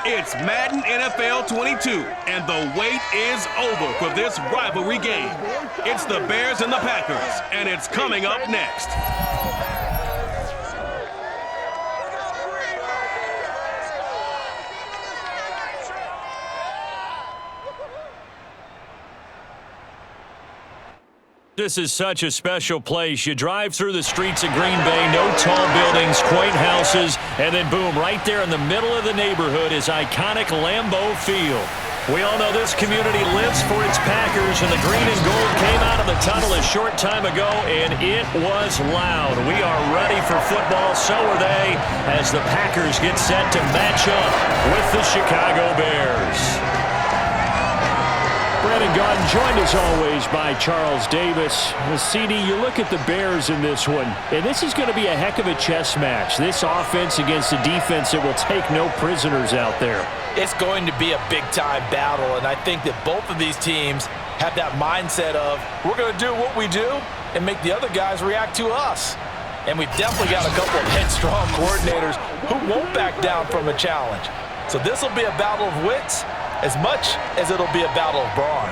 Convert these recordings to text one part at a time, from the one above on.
It's Madden NFL 22, and the wait is over for this rivalry game. It's the Bears and the Packers, and it's coming up next. This is such a special place. You drive through the streets of Green Bay, no tall buildings, quaint houses, and then boom, right there in the middle of the neighborhood is iconic Lambeau Field. We all know this community lives for its Packers, and the green and gold came out of the tunnel a short time ago, and it was loud. We are ready for football, so are they, as the Packers get set to match up with the Chicago Bears. Brandon Gaudin joined as always by Charles Davis. CD, you look at the Bears in this one, and this is going to be a heck of a chess match. This offense against a defense that will take no prisoners out there. It's going to be a big-time battle, and I think that both of these teams have that mindset of, we're going to do what we do and make the other guys react to us. And we've definitely got a couple of headstrong coordinators who won't back down from a challenge. So this will be a battle of wits as much as it'll be a battle of brawn.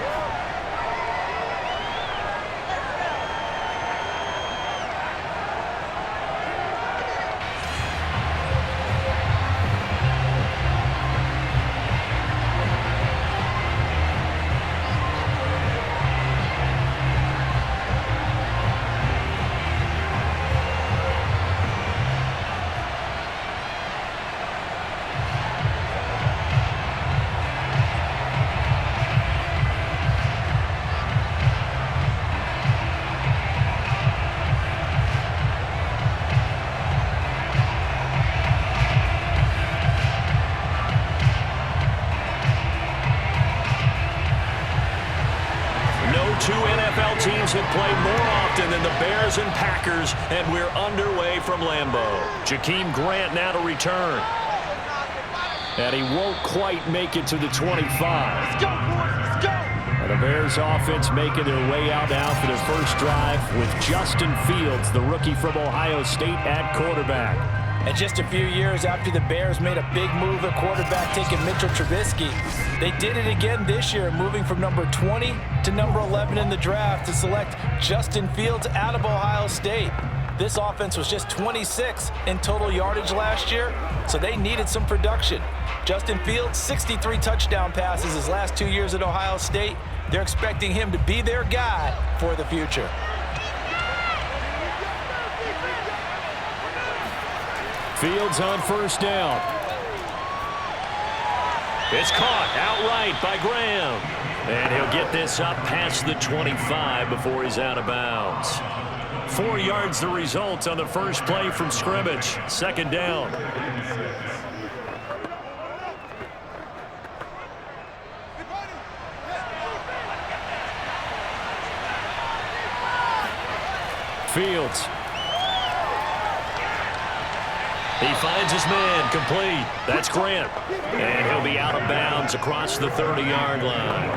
Two NFL teams have played more often than the Bears and Packers, and we're underway from Lambeau. Jakeem Grant now to return. And he won't quite make it to the 25. Let's go, boys, let's go! And the Bears offense making their way out now for their first drive with Justin Fields, the rookie from Ohio State, at quarterback. And just a few years after the Bears made a big move at quarterback, taking Mitchell Trubisky, they did it again this year, moving from number 20 to number 11 in the draft to select Justin Fields out of Ohio State. This offense was just 26 in total yardage last year, so they needed some production. Justin Fields, 63 touchdown passes his last 2 years at Ohio State. They're expecting him to be their guy for the future. Fields on first down. It's caught outright by Graham. And he'll get this up past the 25 before he's out of bounds. 4 yards the result on the first play from scrimmage. Second down. Fields. He finds his man, complete. That's Grant. And he'll be out of bounds across the 30-yard line.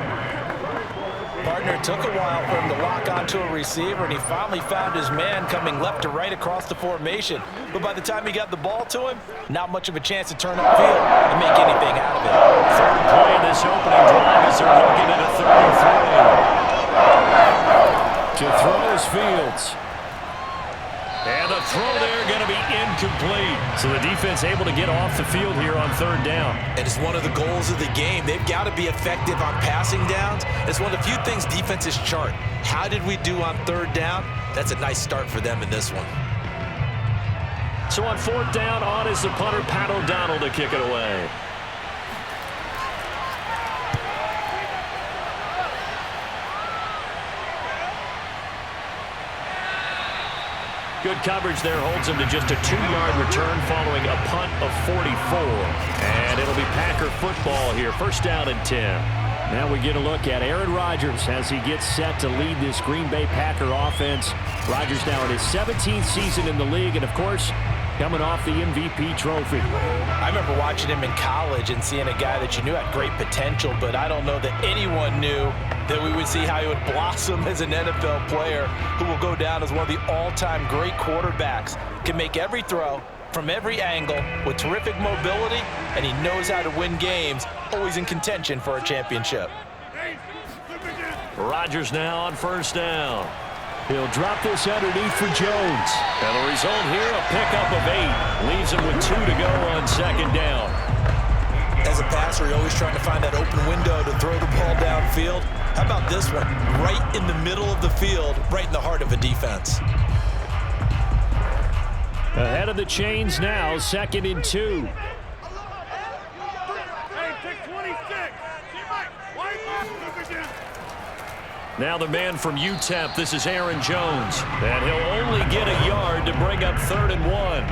Partner took a while for him to lock onto a receiver, and he finally found his man coming left to right across the formation. But by the time he got the ball to him, not much of a chance to turn upfield and make anything out of it. Third play in this opening drive as they're looking at a 3-3. To throw is Fields. And the throw there going to be incomplete. So the defense able to get off the field here on third down. And it's one of the goals of the game. They've got to be effective on passing downs. It's one of the few things defenses chart. How did we do on third down? That's a nice start for them in this one. So on fourth down, on is the punter, Pat O'Donnell, to kick it away. Good coverage there, holds him to just a 2-yard return following a punt of 44. And it'll be Packer football here, first down and 10. Now we get a look at Aaron Rodgers as he gets set to lead this Green Bay Packer offense. Rodgers now in his 17th season in the league, and of course, coming off the MVP trophy. I remember watching him in college and seeing a guy that you knew had great potential, but I don't know that anyone knew that we would see how he would blossom as an NFL player who will go down as one of the all-time great quarterbacks. Can make every throw, from every angle with terrific mobility, and he knows how to win games, always in contention for a championship. Rodgers now on first down. He'll drop this underneath for Jones. And the result here, a pickup of 8. Leaves him with 2 to go on second down. As a passer, you're always trying to find that open window to throw the ball downfield. How about this one? Right in the middle of the field, right in the heart of a defense. Ahead of the chains now, 2nd and 2. Now the man from UTEP, this is Aaron Jones. And he'll only get a yard to bring up 3rd and 1.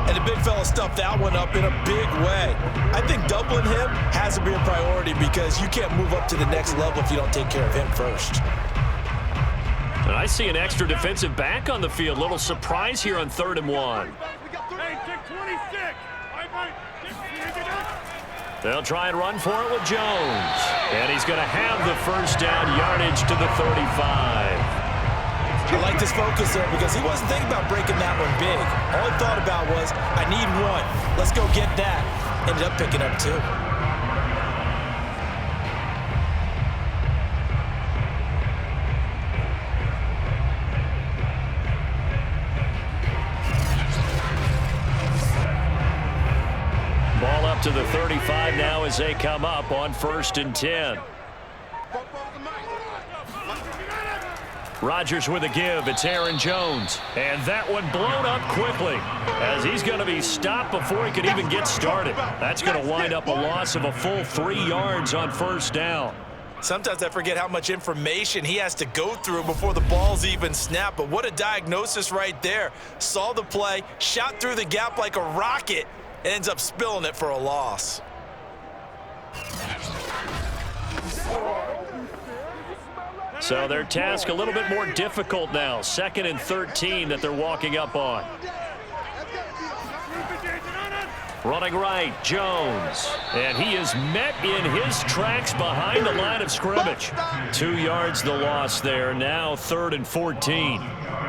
And the big fella stuffed that one up in a big way. I think doubling him has to be a priority because you can't move up to the next level if you don't take care of him first. And I see an extra defensive back on the field. Little surprise here on 3rd and 1. They'll try and run for it with Jones. And he's going to have the first down, yardage to the 35. I like this focus there because he wasn't thinking about breaking that one big. All he thought about was, I need 1. Let's go get that. Ended up picking up 2. Ball up to the 35 now as they come up on 1st and 10. Rodgers with a give. It's Aaron Jones. And that one blown up quickly as he's going to be stopped before he could even get started. That's going to wind up a loss of a full 3 yards on 1st down. Sometimes I forget how much information he has to go through before the ball's even snapped. But what a diagnosis right there. Saw the play, shot through the gap like a rocket, and ends up spilling it for a loss. So their task a little bit more difficult now. 2nd and 13 that they're walking up on. Running right, Jones. And he is met in his tracks behind the line of scrimmage. 2 yards the loss there. Now 3rd and 14.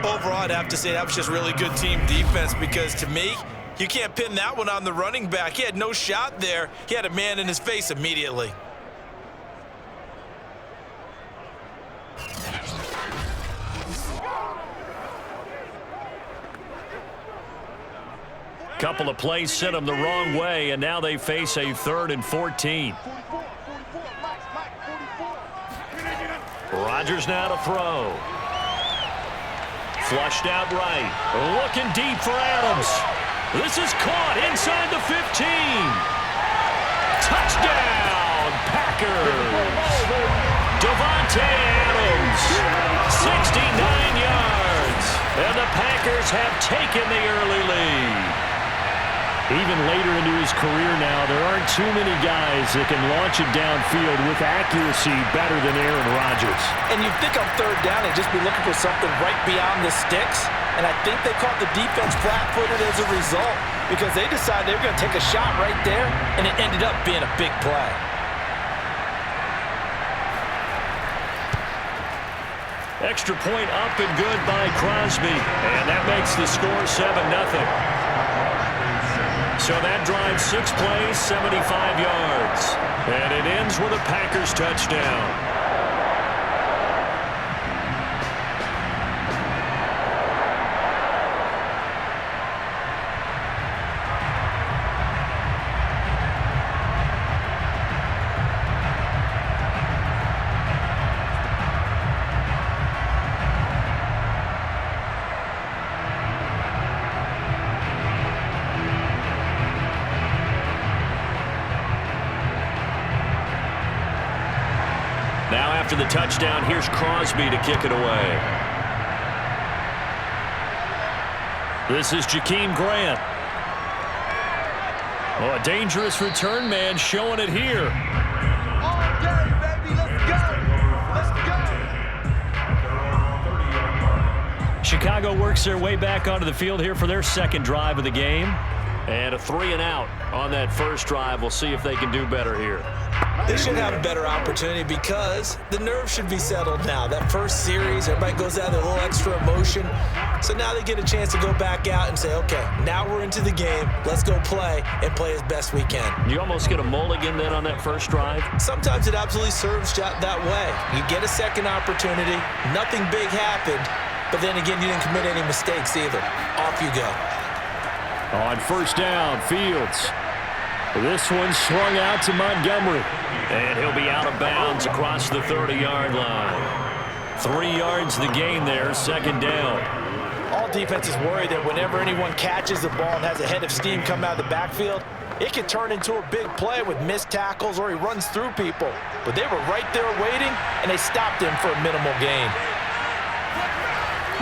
Overall, I'd have to say that was just really good team defense because to me, you can't pin that one on the running back. He had no shot there. He had a man in his face immediately. Couple of plays sent them the wrong way, and now they face a 3rd and 14. Rodgers now to throw. Flushed out right. Looking deep for Adams. This is caught inside the 15. Touchdown, Packers. Davante Adams, 69 yards. And the Packers have taken the early lead. Even later into his career now, there aren't too many guys that can launch it downfield with accuracy better than Aaron Rodgers. And you'd think on 3rd down, they'd just be looking for something right beyond the sticks. And I think they caught the defense flat-footed as a result because they decided they were going to take a shot right there, and it ended up being a big play. Extra point up and good by Crosby. And that makes the score 7-0. So that drives 6 plays, 75 yards. And it ends with a Packers touchdown. Now after the touchdown, here's Crosby to kick it away. This is Jakeem Grant. Oh, a dangerous return man showing it here. All day, baby. Let's go. Let's go. Chicago works their way back onto the field here for their 2nd drive of the game. And a 3-and-out on that first drive. We'll see if they can do better here. They should have a better opportunity because the nerves should be settled now. That first series, everybody goes out with a little extra emotion. So now they get a chance to go back out and say, okay, now we're into the game. Let's go play and play as best we can. You almost get a mulligan then on that first drive? Sometimes it absolutely serves that way. You get a second opportunity. Nothing big happened. But then again, you didn't commit any mistakes either. Off you go. On first down, Fields. This one swung out to Montgomery. And he'll be out of bounds across the 30-yard line. 3 yards the gain there, second down. All defenses worry that whenever anyone catches the ball and has a head of steam come out of the backfield, it can turn into a big play with missed tackles or he runs through people. But they were right there waiting, and they stopped him for a minimal gain.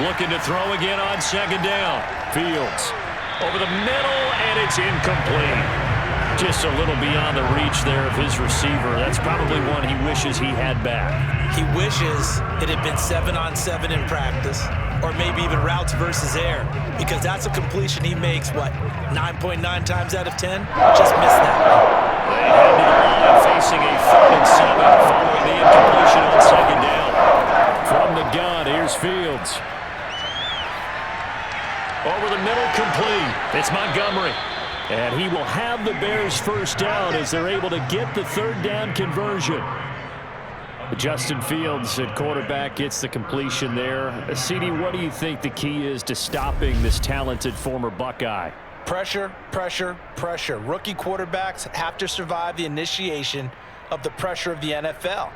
Looking to throw again on second down. Fields over the middle, and it's incomplete. Just a little beyond the reach there of his receiver. That's probably one he wishes he had back. He wishes it had been 7-on-7 in practice, or maybe even routes versus air, because that's a completion he makes, what, 9.9 times out of 10? Just missed that one. They head to the line facing a 3rd and 7 following the incompletion on second down. From the gun, here's Fields. Over the middle, complete. It's Montgomery. And he will have the Bears first down as they're able to get the 3rd down conversion. Justin Fields at quarterback gets the completion there. CD, what do you think the key is to stopping this talented former Buckeye? Pressure, pressure, pressure. Rookie quarterbacks have to survive the initiation of the pressure of the NFL.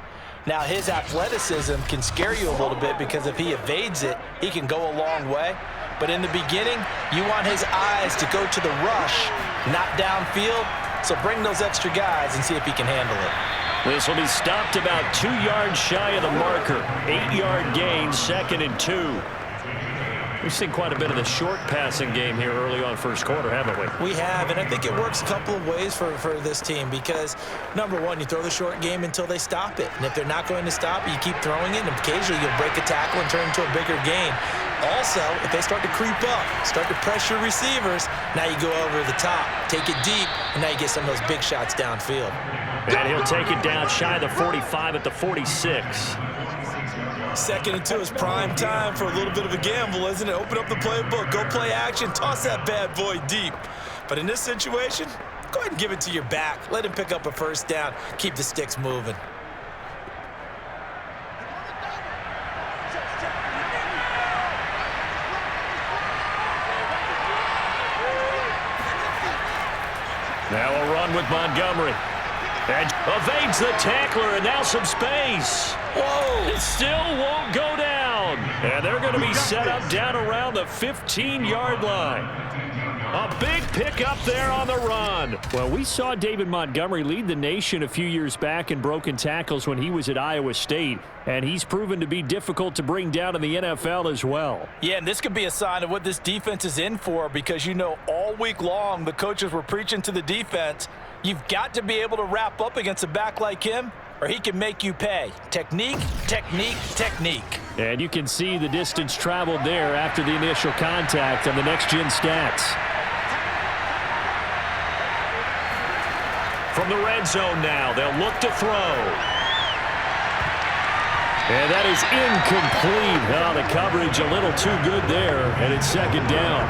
Now, his athleticism can scare you a little bit because if he evades it, he can go a long way. But in the beginning, you want his eyes to go to the rush, not downfield. So bring those extra guys and see if he can handle it. This will be stopped about 2 yards shy of the marker. 8-yard gain, 2nd and 2. We've seen quite a bit of the short passing game here early on first quarter, haven't we? We have, and I think it works a couple of ways for this team because, number one, you throw the short game until they stop it. And if they're not going to stop it, you keep throwing it, and occasionally you'll break a tackle and turn it into a bigger gain. Also, if they start to creep up, start to pressure receivers, now you go over the top, take it deep, and now you get some of those big shots downfield. And he'll take it down shy of the 45 at the 46. 2nd and 2 is prime time for a little bit of a gamble, isn't it? Open up the playbook, go play action, toss that bad boy deep. But in this situation, go ahead and give it to your back. Let him pick up a first down. Keep the sticks moving. Now a run with Montgomery. And evades the tackler, and now some space. Whoa! It still won't go down. And they're going to be set up down around the 15-yard line. A big pickup there on the run. Well, we saw David Montgomery lead the nation a few years back in broken tackles when he was at Iowa State, and he's proven to be difficult to bring down in the NFL as well. Yeah, and this could be a sign of what this defense is in for because, you know, all week long the coaches were preaching to the defense, you've got to be able to wrap up against a back like him or he can make you pay. Technique, technique, technique. And you can see the distance traveled there after the initial contact on the next-gen stats. From the red zone now, they'll look to throw. And that is incomplete. Oh, the coverage a little too good there, and it's 2nd down.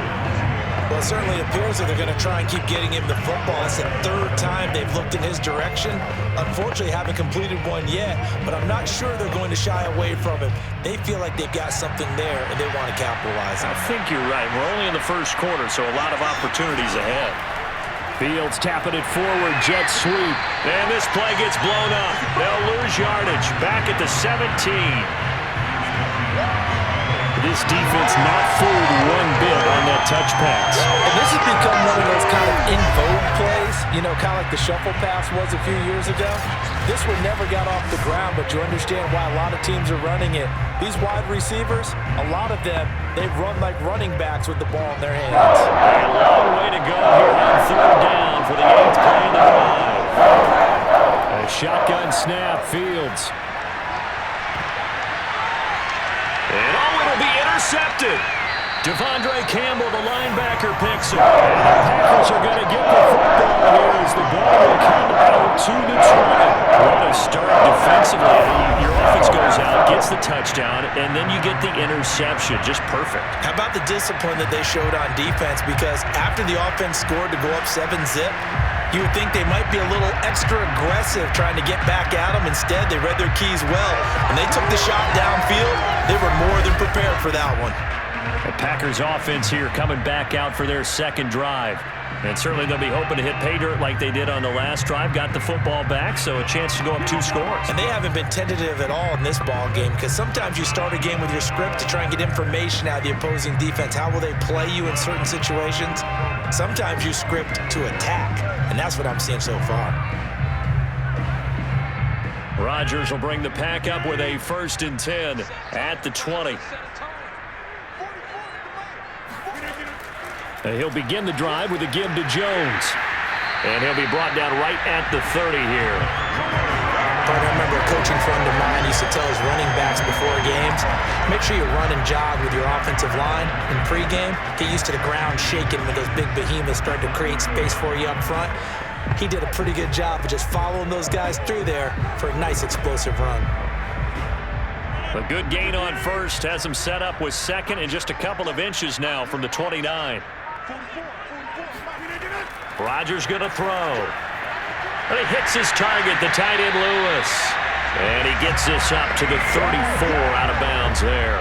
Well, it certainly appears that they're going to try and keep getting him the football. That's the 3rd time they've looked in his direction. Unfortunately, haven't completed one yet, but I'm not sure they're going to shy away from him. They feel like they've got something there, and they want to capitalize on it. I think you're right. We're only in the first quarter, so a lot of opportunities ahead. Fields tapping it forward, jet sweep. And this play gets blown up. They'll lose yardage. Back at the 17. This defense not fooled one bit on that touch pass. And this has become one of those kind of in vogue plays, you know, kind of like the shuffle pass was a few years ago. This one never got off the ground, but you understand why a lot of teams are running it. These wide receivers, a lot of them, they run like running backs with the ball in their hands. A long way to go here on 3rd down for the 8th play of the drive. A shotgun snap, Fields. And it'll be intercepted. Devondre Campbell, the linebacker, picks it. And the Packers are going to get the football here as the ball will come out to the 20. What a start defensively. Your offense goes out, gets the touchdown, and then you get the interception. Just perfect. How about the discipline that they showed on defense? Because after the offense scored to go up 7-zip, you would think they might be a little extra aggressive trying to get back at them. Instead, they read their keys well. When they took the shot downfield, they were more than prepared for that one. The Packers offense here coming back out for their second drive. And certainly they'll be hoping to hit pay dirt like they did on the last drive. Got the football back, so a chance to go up 2 scores. And they haven't been tentative at all in this ball game, because sometimes you start a game with your script to try and get information out of the opposing defense. How will they play you in certain situations? Sometimes you script to attack, and that's what I'm seeing so far. Rodgers will bring the pack up with a 1st and 10 at the 20. He'll begin the drive with a give to Jones. And he'll be brought down right at the 30 here. I remember a coaching friend of mine used to tell his running backs before games, make sure you run and jog with your offensive line in pregame. Get used to the ground shaking when those big behemoths start to create space for you up front. He did a pretty good job of just following those guys through there for a nice explosive run. A good gain on first has him set up with second and just a couple of inches now from the 29. Rodgers going to throw. But he hits his target, the tight end Lewis. And he gets this up to the 34 out of bounds there.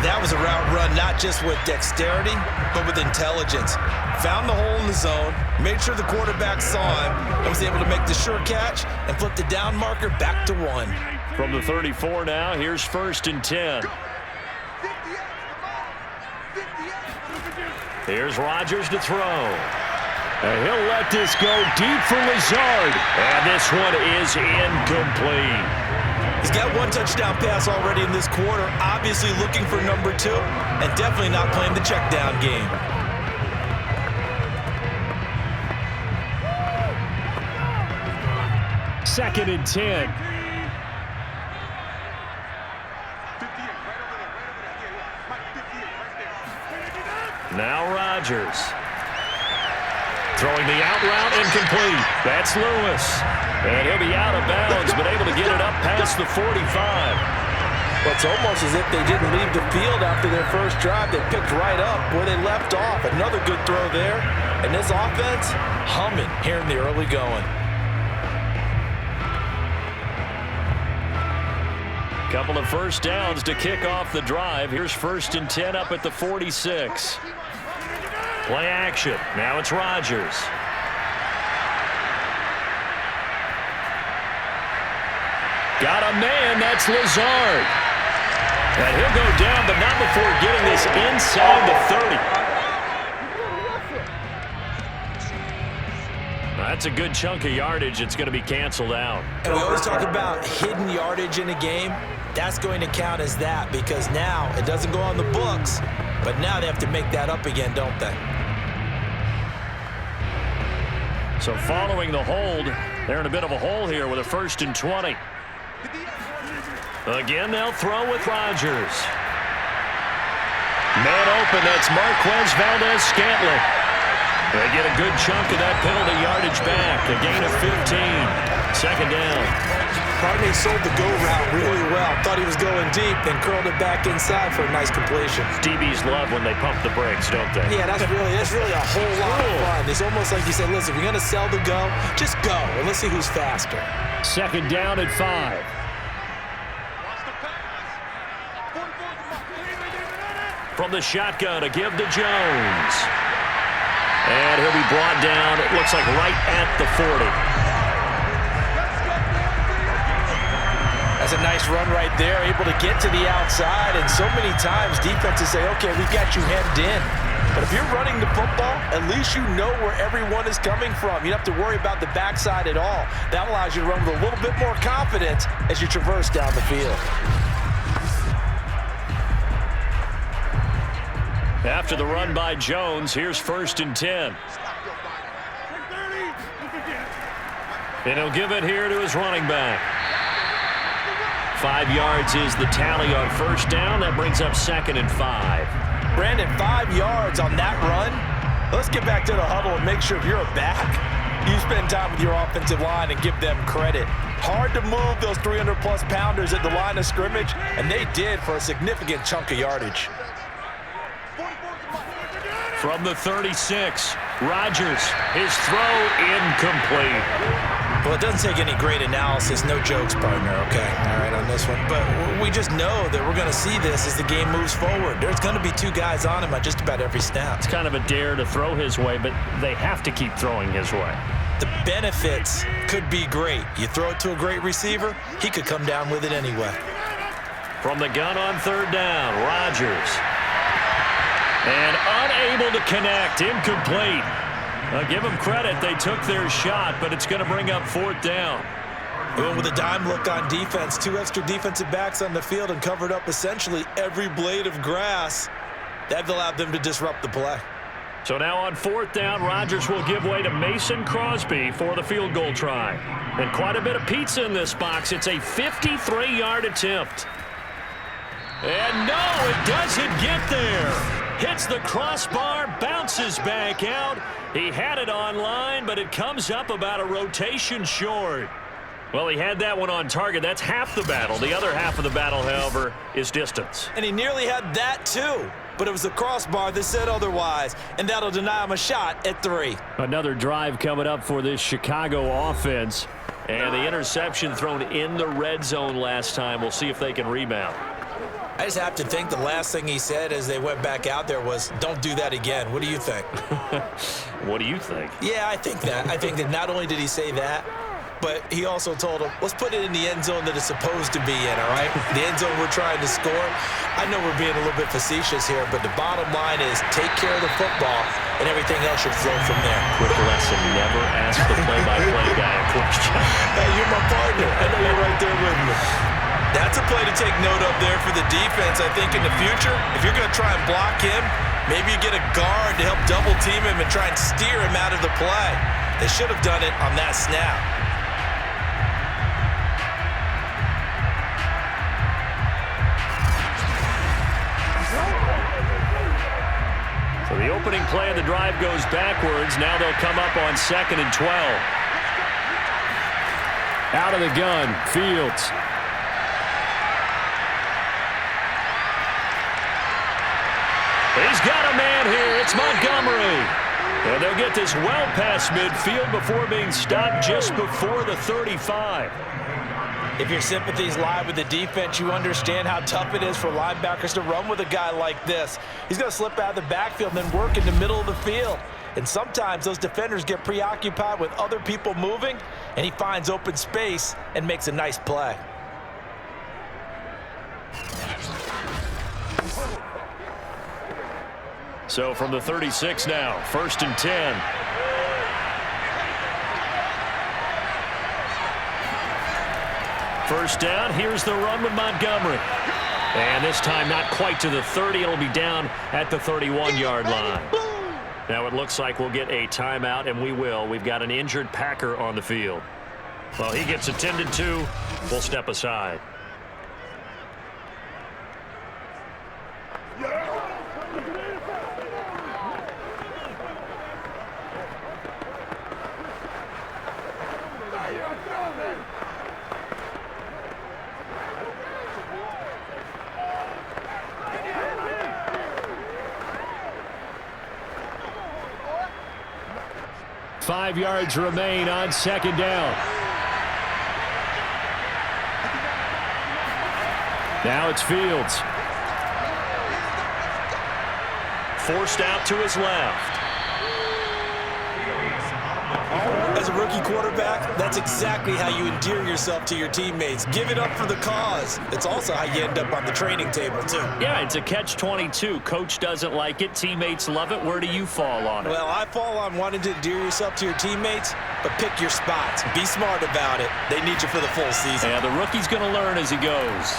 That was a route run not just with dexterity, but with intelligence. Found the hole in the zone, made sure the quarterback saw him, and was able to make the sure catch and flip the down marker back to 1. From the 34 now, here's 1st and 10. Here's Rodgers to throw. And he'll let this go deep for Lazard. And this one is incomplete. He's got 1 touchdown pass already in this quarter, obviously looking for number 2, and definitely not playing the check down game. Second and 10. Now Rodgers. Throwing the out route incomplete. That's Lewis. And he'll be out of bounds, but able to get it up past the 45. Well, it's almost as if they didn't leave the field after their first drive. They picked right up where they left off. Another good throw there. And this offense, humming here in the early going. Couple of first downs to kick off the drive. Here's 1st and 10 up at the 46. Play action. Now it's Rodgers. Got a man. That's Lazard. And he'll go down, but not before getting this inside the 30. That's a good chunk of yardage. It's going to be canceled out. And we always talk about hidden yardage in a game. That's going to count as that, because now it doesn't go on the books, but now they have to make that up again, don't they? So following the hold, they're in a bit of a hole here with a 1st and 20. Again, they'll throw with Rodgers. Man open, that's Marquez Valdez-Scantling. They get a good chunk of that penalty yardage back, a gain of 15. 2nd down. Cardinals sold the go route really well. Thought he was going deep, then curled it back inside for a nice completion. DBs love when they pump the brakes, don't they? Yeah, that's really a whole lot of fun. It's almost like you said, listen, if you're going to sell the go, just go, and let's see who's faster. 2nd down at 5. From the shotgun, a give to Jones. And he'll be brought down, it looks like right at the 40. That's a nice run right there, able to get to the outside, and so many times defenses say, okay, we've got you hemmed in. But if you're running the football, at least you know where everyone is coming from. You don't have to worry about the backside at all. That allows you to run with a little bit more confidence as you traverse down the field. After the run by Jones, here's 1st and 10. And he'll give it here to his running back. 5 yards is the tally on 1st down. That brings up 2nd and 5. Brandon, 5 yards on that run. Let's get back to the huddle and make sure if you're a back, you spend time with your offensive line and give them credit. Hard to move those 300-plus pounders at the line of scrimmage, and they did for a significant chunk of yardage. From the 36, Rodgers, his throw incomplete. Well, it doesn't take any great analysis, no jokes, partner, okay? All right, on this one. But we just know that we're going to see this as the game moves forward. There's going to be 2 guys on him on just about every snap. It's kind of a dare to throw his way, but they have to keep throwing his way. The benefits could be great. You throw it to a great receiver, he could come down with it anyway. From the gun on 3rd down, Rodgers. And unable to connect, incomplete. Give them credit, they took their shot, but it's going to bring up 4th down. Going with a dime look on defense, 2 extra defensive backs on the field and covered up essentially every blade of grass. That allowed them to disrupt the play. So now on 4th down, Rodgers will give way to Mason Crosby for the field goal try. And quite a bit of pizza in this box. It's a 53-yard attempt. And no, it doesn't get there. Hits the crossbar, bounces back out. He had it on line, but it comes up about a rotation short. Well, he had that one on target. That's half the battle. The other half of the battle, however, is distance. And he nearly had that, too. But it was the crossbar that said otherwise, and that'll deny him a shot at 3. Another drive coming up for this Chicago offense. And the interception thrown in the red zone last time. We'll see if they can rebound. I just have to think the last thing he said as they went back out there was, don't do that again. What do you think? What do you think? Yeah, I think that. I think that not only did he say that, but he also told him, let's put it in the end zone that it's supposed to be in, all right? The end zone we're trying to score. I know we're being a little bit facetious here, but the bottom line is take care of the football, and everything else should flow from there. Quick lesson, never ask the play-by-play guy a question. Hey, you're my partner. I know you're right there with me. That's a play to take note of there for the defense. I think in the future, if you're going to try and block him, maybe you get a guard to help double-team him and try and steer him out of the play. They should have done it on that snap. So the opening play of the drive goes backwards. Now they'll come up on 2nd and 12. Out of the gun, Fields. He's got a man here. It's Montgomery. And they'll get this well past midfield before being stopped just before the 35. If your sympathies lie with the defense, you understand how tough it is for linebackers to run with a guy like this. He's going to slip out of the backfield and then work in the middle of the field. And sometimes those defenders get preoccupied with other people moving, and he finds open space and makes a nice play. So from the 36 now, 1st and 10. First down, here's the run with Montgomery. And this time not quite to the 30. It'll be down at the 31-yard line. Now it looks like we'll get a timeout, and we will. We've got an injured Packer on the field. Well, he gets attended to. We'll step aside. Five yards remain on 2nd down. Now it's Fields. Forced out to his left. As a rookie quarterback, that's exactly how you endear yourself to your teammates. Give it up for the cause. It's also how you end up on the training table, too. Yeah, it's a catch-22. Coach doesn't like it. Teammates love it. Where do you fall on it? Well, I fall on wanting to endear yourself to your teammates, but pick your spots. Be smart about it. They need you for the full season. Yeah, the rookie's going to learn as he goes.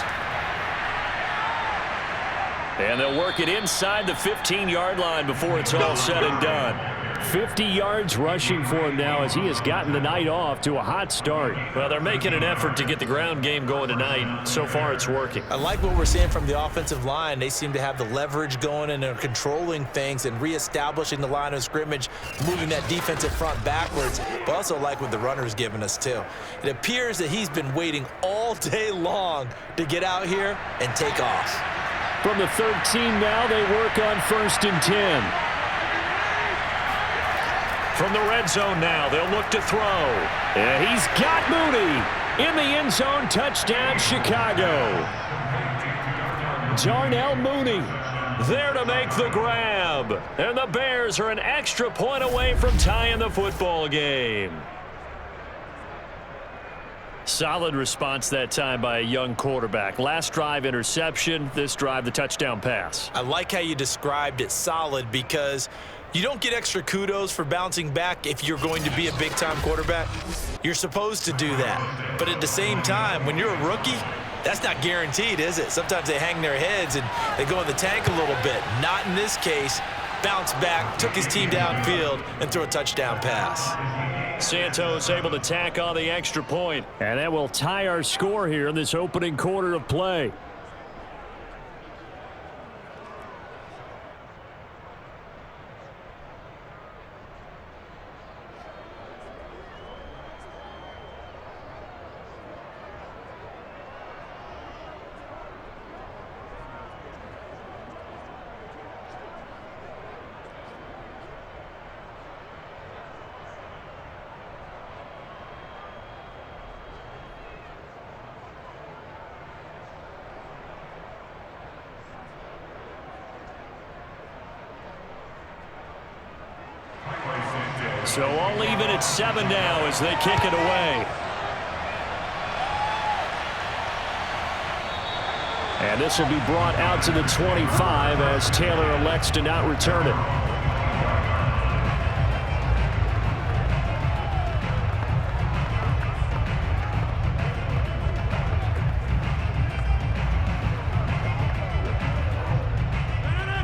And they'll work it inside the 15-yard line before it's all said and done. 50 yards rushing for him now as he has gotten the night off to a hot start. Well, they're making an effort to get the ground game going tonight. So far, it's working. I like what we're seeing from the offensive line. They seem to have the leverage going and they're controlling things and reestablishing the line of scrimmage, moving that defensive front backwards. But also like what the runner's giving us, too. It appears that he's been waiting all day long to get out here and take off. From the 13 now, they work on 1st and 10. From the red zone now, they'll look to throw. And he's got Mooney in the end zone. Touchdown, Chicago. Darnell Mooney there to make the grab. And the Bears are an extra point away from tying the football game. Solid response that time by a young quarterback. Last drive, interception. This drive, the touchdown pass. I like how you described it, solid, because you don't get extra kudos for bouncing back if you're going to be a big-time quarterback. You're supposed to do that. But at the same time, when you're a rookie, that's not guaranteed, is it? Sometimes they hang their heads and they go in the tank a little bit. Not in this case. Bounced back, took his team downfield, and threw a touchdown pass. Santos able to tack on the extra point. And that will tie our score here in this opening quarter of play. So all even at 7 now as they kick it away. And this will be brought out to the 25 as Taylor elects to not return it.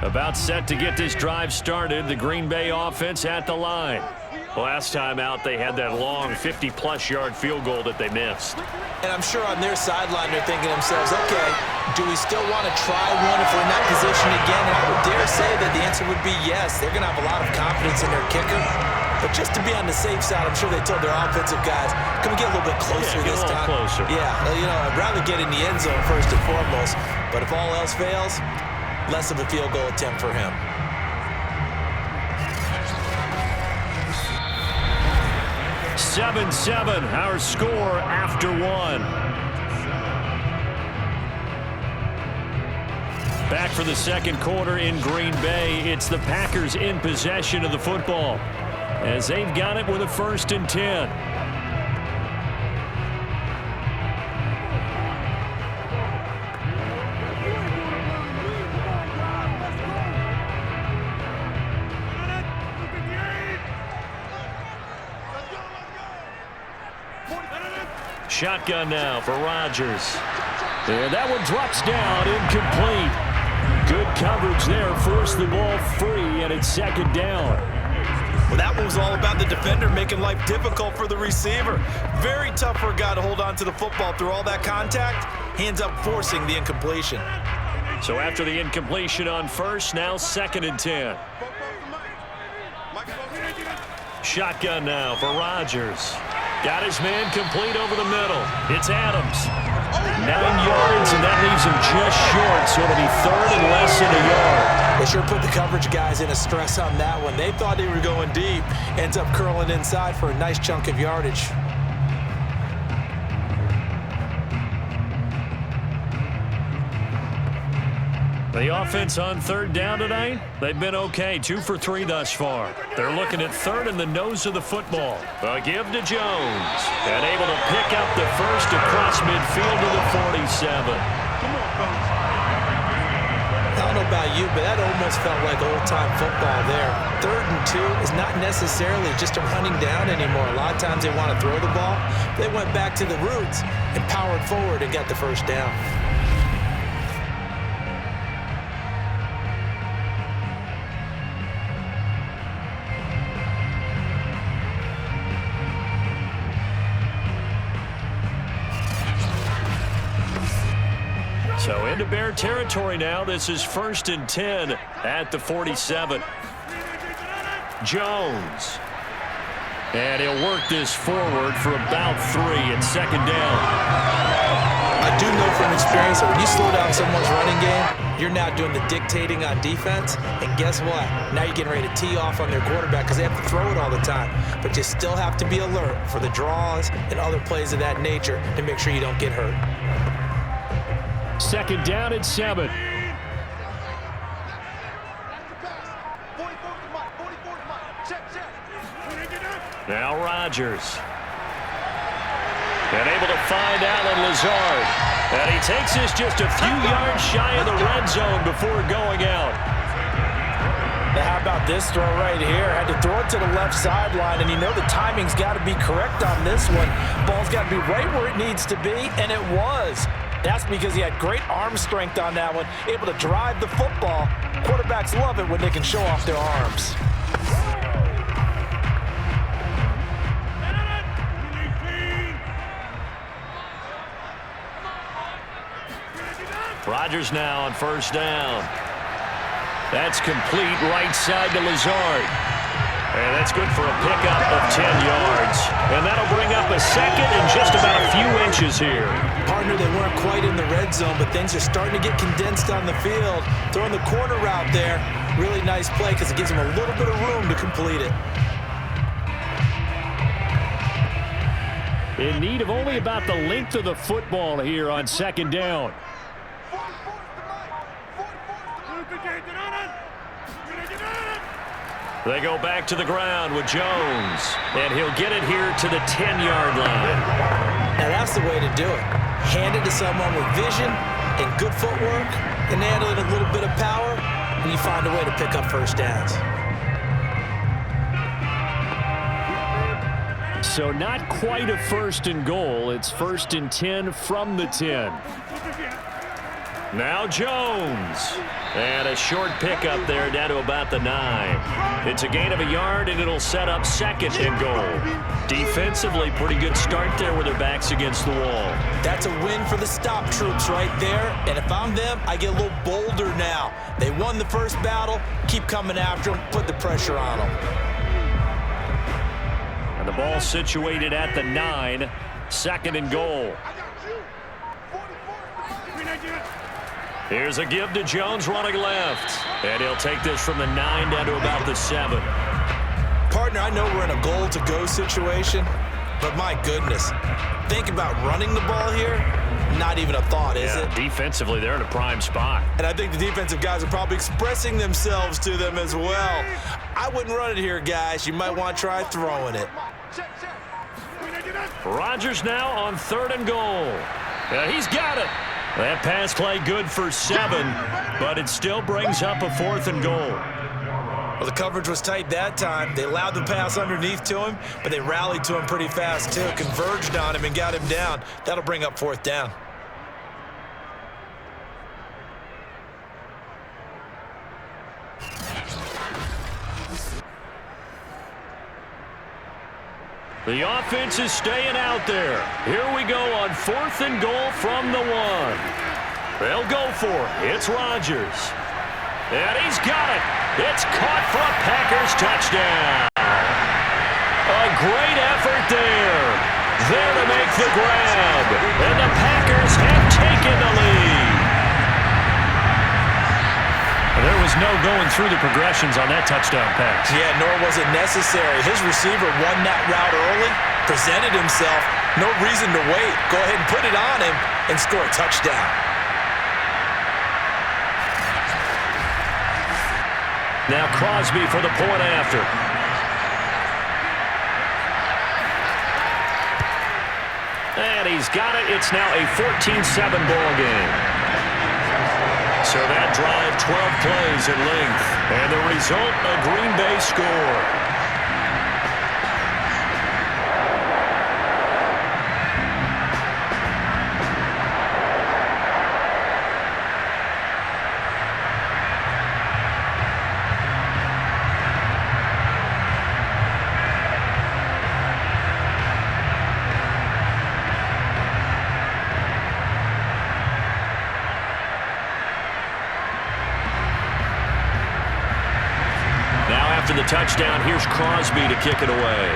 About set to get this drive started, the Green Bay offense at the line. Last time out, they had that long 50-plus yard field goal that they missed. And I'm sure on their sideline, they're thinking to themselves, okay, do we still want to try one if we're in that position again? And I would dare say that the answer would be yes. They're going to have a lot of confidence in their kicker. But just to be on the safe side, I'm sure they told their offensive guys, can we get a little bit closer this time? Closer. Yeah, you know, I'd rather get in the end zone first and foremost. But if all else fails, less of a field goal attempt for him. 7-7, our score after 1. Back for the second quarter in Green Bay. It's the Packers in possession of the football as they've got it with a 1st and 10. Shotgun now for Rodgers. And that one drops down, incomplete. Good coverage there, forced the ball free, and it's 2nd down. Well, that one was all about the defender making life difficult for the receiver. Very tough for a guy to hold on to the football through all that contact. He ends up forcing the incompletion. So after the incompletion on 1st, now 2nd and 10. Shotgun now for Rodgers. Got his man complete over the middle. It's Adams. 9 yards, and that leaves him just short, so it'll be 3rd and less than a yard. They sure put the coverage guys in a stress on that one. They thought they were going deep. Ends up curling inside for a nice chunk of yardage. The offense on 3rd down tonight, they've been okay. 2 for 3 thus far. They're looking at 3rd in the nose of the football. A give to Jones. And able to pick up the first across midfield to the 47. I don't know about you, but that almost felt like old-time football there. 3rd and 2 is not necessarily just a running down anymore. A lot of times they want to throw the ball. They went back to the roots and powered forward and got the 1st down. So into Bear territory now. This is 1st and 10 at the 47. Jones. And he'll work this forward for about 3 at 2nd down. I do know from experience that when you slow down someone's running game, you're now doing the dictating on defense. And guess what? Now you're getting ready to tee off on their quarterback because they have to throw it all the time. But you still have to be alert for the draws and other plays of that nature to make sure you don't get hurt. 2nd down and 7. Now Rodgers. And able to find Allen Lazard. And he takes this just a few yards shy of the red zone before going out. Now how about this throw right here? Had to throw it to the left sideline, and you know the timing's got to be correct on this one. Ball's got to be right where it needs to be, and it was. That's because he had great arm strength on that one, able to drive the football. Quarterbacks love it when they can show off their arms. Rodgers now on 1st down. That's complete right side to Lazard. And that's good for a pickup of 10 yards. And that'll bring up a 2nd and just about a few inches here. Partner, they weren't quite in the red zone, but things are starting to get condensed on the field. Throwing the corner route there, really nice play because it gives them a little bit of room to complete it. In need of only about the length of the football here on 2nd down. They go back to the ground with Jones, and he'll get it here to the 10-yard line. Now that's the way to do it. Hand it to someone with vision and good footwork, and add in a little bit of power, and you find a way to pick up 1st downs. So not quite a 1st and goal. It's 1st and 10 from the 10. Now Jones. And a short pickup there down to about the 9. It's a gain of a yard, and it'll set up 2nd and goal. Defensively, pretty good start there with their backs against the wall. That's a win for the stop troops right there. And if I'm them, I get a little bolder now. They won the first battle. Keep coming after them. Put the pressure on them. And the ball situated at the 9. 2nd and goal. Here's a give to Jones running left. And he'll take this from the 9 down to about the 7. Partner, I know we're in a goal-to-go situation, but my goodness, think about running the ball here. Not even a thought, is it? Defensively, they're in a prime spot. And I think the defensive guys are probably expressing themselves to them as well. I wouldn't run it here, guys. You might want to try throwing it. Rodgers now on 3rd and goal. He's got it. That pass play good for 7, but it still brings up a 4th and goal. Well, the coverage was tight that time. They allowed the pass underneath to him, but they rallied to him pretty fast, too. Converged on him and got him down. That'll bring up 4th down. The offense is staying out there. Here we go on 4th and goal from the 1. They'll go for it. It's Rodgers. And he's got it. It's caught for a Packers touchdown. A great effort there. There to make the grab. And the Packers have taken the lead. There was no going through the progressions on that touchdown pass. Yeah, nor was it necessary. His receiver won that route early, presented himself. No reason to wait. Go ahead and put it on him and score a touchdown. Now Crosby for the point after. And he's got it. It's now a 14-7 ball game. So that drive, 12 plays in length. And the result, a Green Bay score. touchdown. Here's Crosby to kick it away.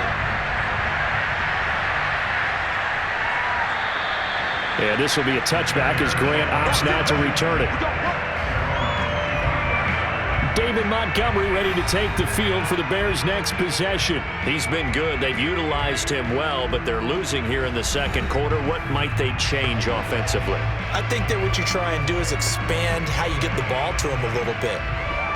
And this will be a touchback as Grant opts not to return it. David Montgomery ready to take the field for the Bears' next possession. He's been good. They've utilized him well, but they're losing here in the second quarter. What might they change offensively? I think that what you try and do is expand how you get the ball to him a little bit.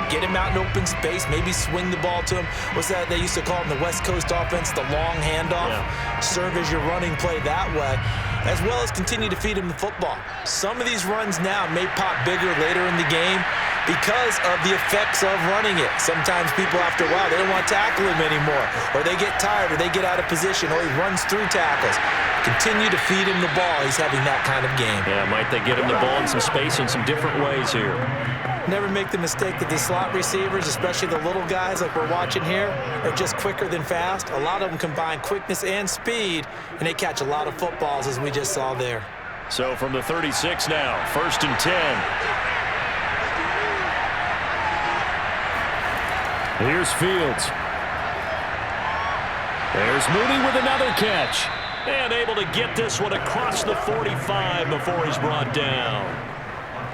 Get him out in open space, maybe swing the ball to him. What's that they used to call it in the West Coast offense, the long handoff? Yeah. Serve as your running play that way, as well as continue to feed him the football. Some of these runs now may pop bigger later in the game because of the effects of running it. Sometimes people, after a while, they don't want to tackle him anymore, or they get tired, or they get out of position, or he runs through tackles. Continue to feed him the ball. He's having that kind of game. Yeah, might they get him the ball in some space in some different ways here? Never make the mistake that the slot receivers, especially the little guys like we're watching here, are just quicker than fast. A lot of them combine quickness and speed, and they catch a lot of footballs, as we just saw there. So from the 36 now, 1st and 10. Here's Fields. There's Mooney with another catch. And able to get this one across the 45 before he's brought down.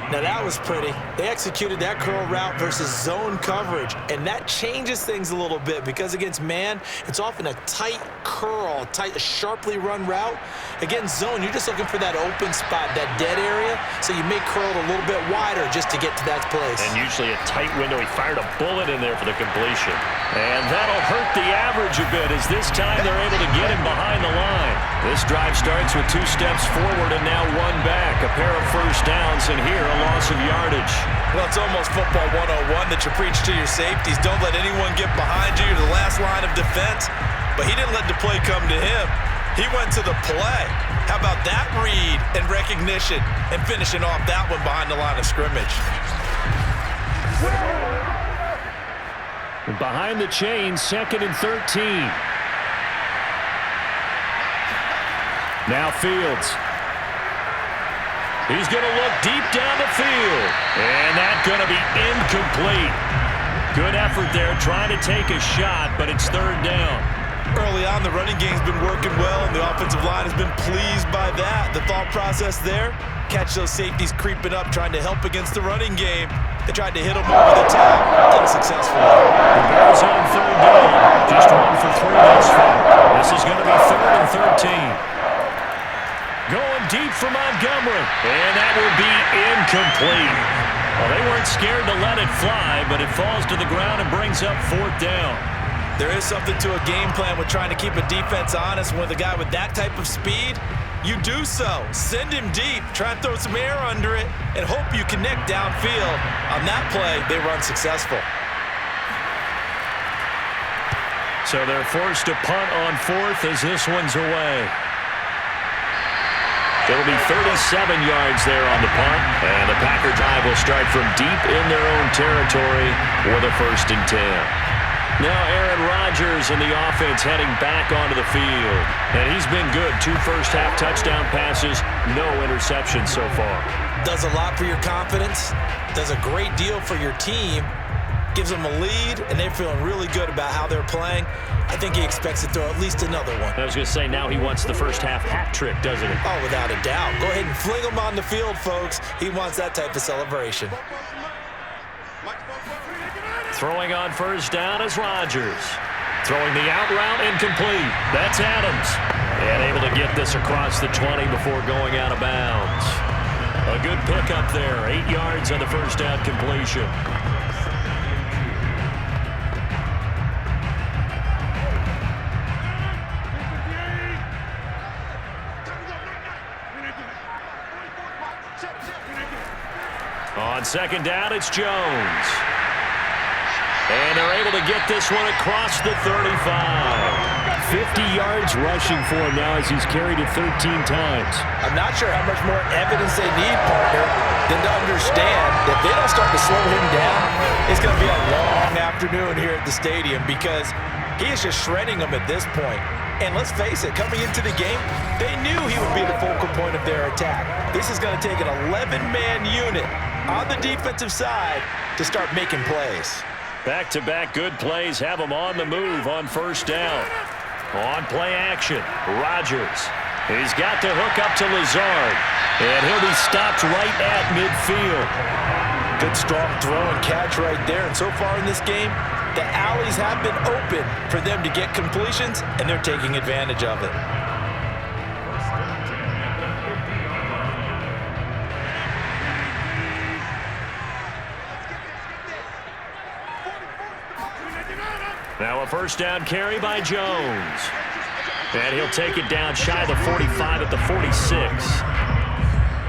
Now that was pretty. They executed that curl route versus zone coverage, and that changes things a little bit because against man, it's often a tight curl, a sharply run route. Against zone, you're just looking for that open spot, that dead area, so you may curl it a little bit wider just to get to that place. And usually a tight window. He fired a bullet in there for the completion. And that'll hurt the average a bit as this time they're able to get him behind the line. This drive starts with 2 steps forward and now 1 back. A pair of first downs, and here a loss of yardage. Well, it's almost football 101 that you preach to your safeties. Don't let anyone get behind you to the last line of defense. But he didn't let the play come to him. He went to the play. How about that read and recognition and finishing off that one behind the line of scrimmage? Behind the chain, 2nd and 13. Now Fields. He's going to look deep down the field. And that's going to be incomplete. Good effort there trying to take a shot, but it's 3rd down. Early on, the running game's been working well, and the offensive line has been pleased by that. The thought process there, catch those safeties creeping up, trying to help against the running game. They tried to hit him over the top, unsuccessfully. The Bears on 3rd down. Just 1 for 3 thus far. This is going to be 3rd and 13. Going deep for Montgomery, and that will be incomplete. Well, they weren't scared to let it fly, but it falls to the ground and brings up 4th down. There is something to a game plan with trying to keep a defense honest. With a guy with that type of speed, you do so. Send him deep, try and throw some air under it, and hope you connect downfield. On that play, they run successful. So they're forced to punt on 4th as this one's away. It'll be 37 yards there on the punt, and the Packer drive will start from deep in their own territory with a 1st and 10. Now Aaron Rodgers in the offense heading back onto the field. And he's been good. 2 first-half touchdown passes, no interceptions so far. Does a lot for your confidence, does a great deal for your team, gives them a lead, and they're feeling really good about how they're playing. I think he expects to throw at least another one. I was going to say, now he wants the first-half hat trick, doesn't he? Oh, without a doubt. Go ahead and fling him on the field, folks. He wants that type of celebration. Throwing on 1st down is Rodgers. Throwing the out route incomplete. That's Adams. And able to get this across the 20 before going out of bounds. A good pickup there. 8 yards on the first down completion. On 2nd down, it's Jones. And they're able to get this one across the 35. 50 yards rushing for him now as he's carried it 13 times. I'm not sure how much more evidence they need, partner, than to understand that they don't start to slow him down. It's going to be a long afternoon here at the stadium because he is just shredding them at this point. And let's face it, coming into the game, they knew he would be the focal point of their attack. This is going to take an 11-man unit on the defensive side to start making plays. Back-to-back good plays have him on the move on first down. On play action, Rodgers. He's got the hook up to Lazard, and he'll be stopped right at midfield. Good strong throw and catch right there. And so far in this game, the alleys have been open for them to get completions, and they're taking advantage of it. Now a first down carry by Jones. And he'll take it down shy of the 45 at the 46.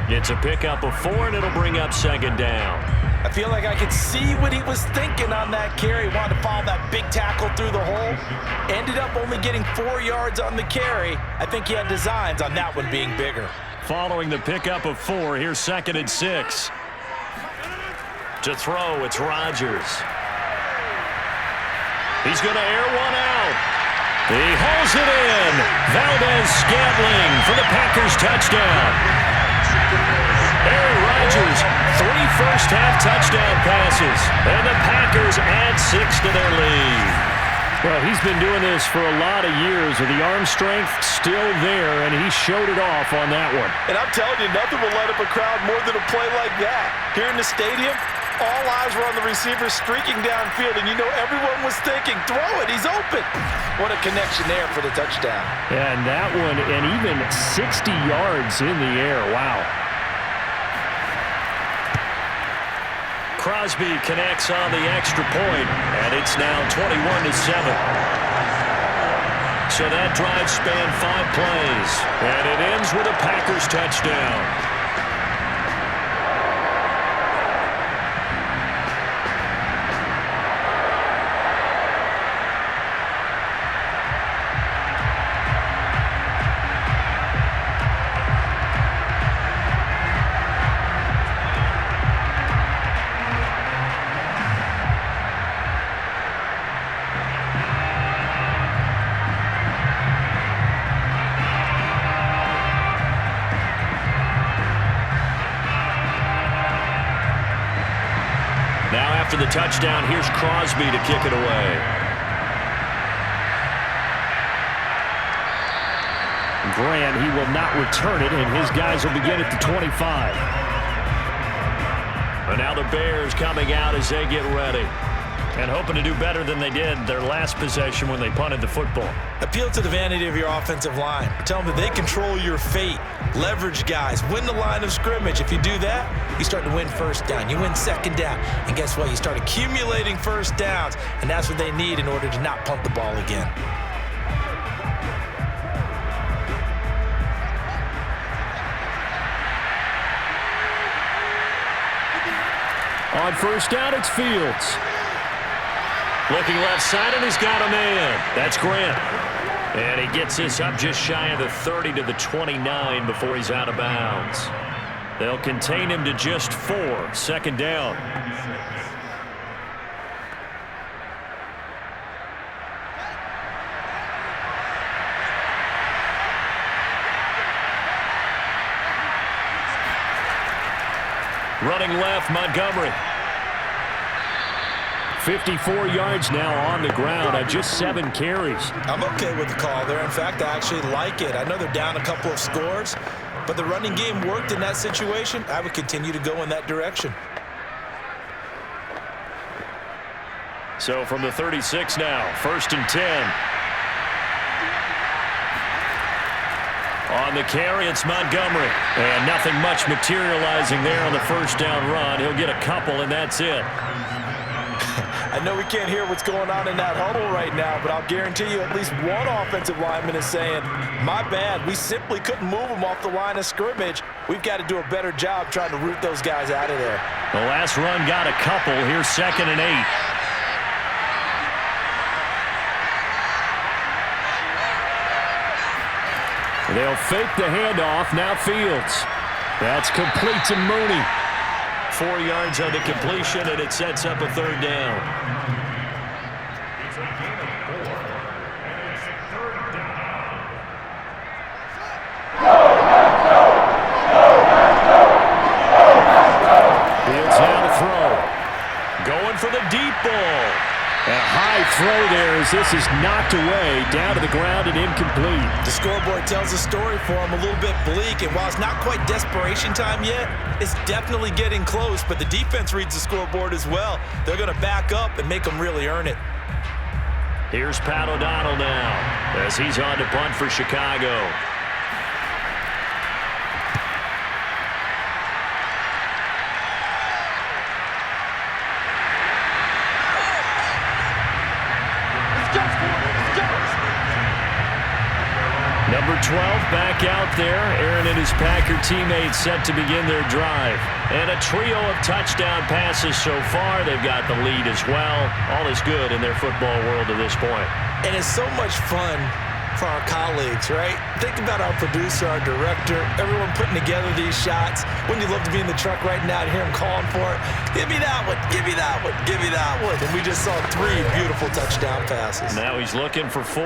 It's a pickup of 4, and it'll bring up second down. I feel like I could see what he was thinking on that carry. Wanted to follow that big tackle through the hole. Ended up only getting 4 yards on the carry. I think he had designs on that one being bigger. Following the pickup of 4, here's 2nd and 6. To throw, it's Rodgers. He's going to air one out. He hauls it in. Valdez-Scantling for the Packers touchdown. Aaron Rodgers, 3 first-half touchdown passes, and the Packers add 6 to their lead. Well, he's been doing this for a lot of years, with the arm strength still there, and he showed it off on that one. And I'm telling you, nothing will light up a crowd more than a play like that. Here in the stadium, all eyes were on the receiver streaking downfield, and you know everyone was thinking, throw it, he's open. What a connection there for the touchdown. And that one, and even 60 yards in the air. Wow. Crosby connects on the extra point, and it's now 21-7. So that drive spanned 5 plays, and it ends with a Packers touchdown. Now after the touchdown, here's Crosby to kick it away. Grant, he will not return it, and his guys will begin at the 25. And now the Bears coming out as they get ready, and hoping to do better than they did their last possession when they punted the football. Appeal to the vanity of your offensive line. Tell them that they control your fate. Leverage guys. Win the line of scrimmage. If you do that, you start to win first down. You win second down. And guess what? You start accumulating first downs. And that's what they need in order to not punt the ball again. On first down, it's Fields. Looking left side, and he's got a man. That's Grant. And he gets this up just shy of the 30 to the 29 before he's out of bounds. They'll contain him to just 4. Second down. Running left, Montgomery. 54 yards now on the ground on just 7 carries. I'm okay with the call there. In fact, I actually like it. I know they're down a couple of scores, but the running game worked in that situation. I would continue to go in that direction. So from the 36 now, 1st and 10. On the carry, it's Montgomery. And nothing much materializing there on the first down run. He'll get a couple, and that's it. I know we can't hear what's going on in that huddle right now, but I'll guarantee you at least one offensive lineman is saying, my bad, we simply couldn't move them off the line of scrimmage. We've got to do a better job trying to root those guys out of there. The last run got a couple. Here's 2nd and 8. They'll fake the handoff. Now Fields. That's complete to Mooney. 4 yards on the completion, and it sets up a 3rd down. Fields now to throw. Going for the deep ball. throw there as this is knocked away, down to the ground and incomplete. The scoreboard tells a story for him, a little bit bleak, and while it's not quite desperation time yet, it's definitely getting close, but the defense reads the scoreboard as well. They're going to back up and make them really earn it. Here's Pat O'Donnell now as he's on to punt for Chicago. Number 12 back out there. Aaron and his Packer teammates set to begin their drive. And a trio of touchdown passes so far. They've got the lead as well. All is good in their football world at this point. And it's so much fun for our colleagues, right? Think about our producer, our director, everyone putting together these shots. Wouldn't you love to be in the truck right now and hear him calling for it? Give me that one, give me that one, give me that one. And we just saw 3 beautiful touchdown passes. Now he's looking for 4.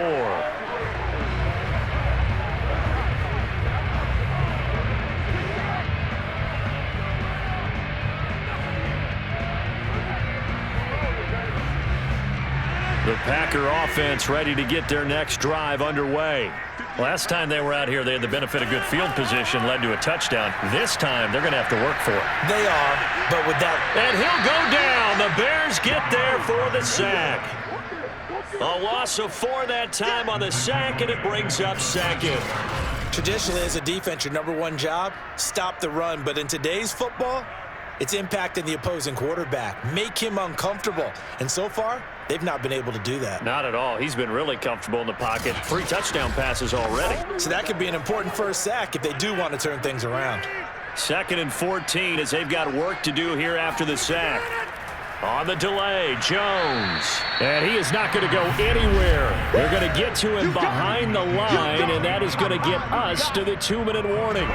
The Packer offense ready to get their next drive underway. Last time they were out here, they had the benefit of good field position, led to a touchdown. This time, they're going to have to work for it. They are, but with that... And he'll go down. The Bears get there for the sack. A loss of 4 that time on the sack, and it brings up second. Traditionally, as a defense, your number 1 job, stop the run. But in today's football, it's impacting the opposing quarterback. Make him uncomfortable. And so far, they've not been able to do that. Not at all. He's been really comfortable in the pocket. 3 touchdown passes already. So that could be an important first sack if they do want to turn things around. 2nd and 14 as they've got work to do here after the sack. On the delay, Jones. And he is not going to go anywhere. They're going to get to him behind the line, and that is going to get us to the 2-minute warning.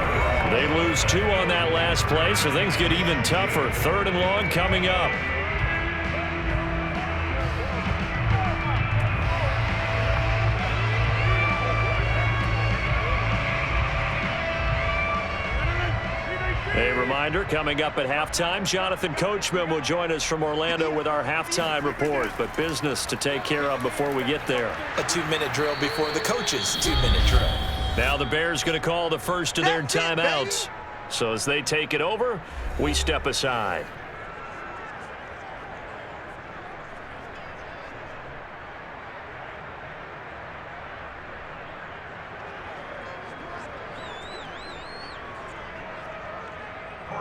They lose 2 on that last play, so things get even tougher. 3rd and long coming up. A reminder, coming up at halftime, Jonathan Coachman will join us from Orlando with our halftime report, but business to take care of before we get there. A 2-minute drill before the coach's 2-minute drill. Now the Bears going to call the first of their timeouts. So as they take it over, we step aside.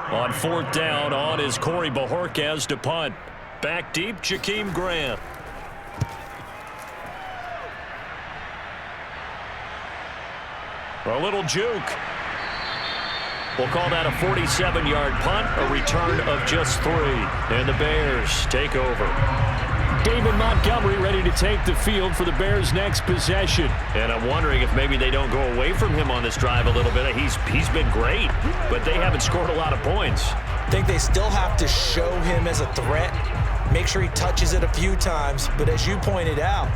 On 4th down, on is Corey Bojorquez to punt. Back deep, Jakeem Grant. A little juke. We'll call that a 47-yard punt, a return of just 3. And the Bears take over. David Montgomery ready to take the field for the Bears' next possession. And I'm wondering if maybe they don't go away from him on this drive a little bit. He's been great, but they haven't scored a lot of points. I think they still have to show him as a threat. Make sure he touches it a few times. But as you pointed out,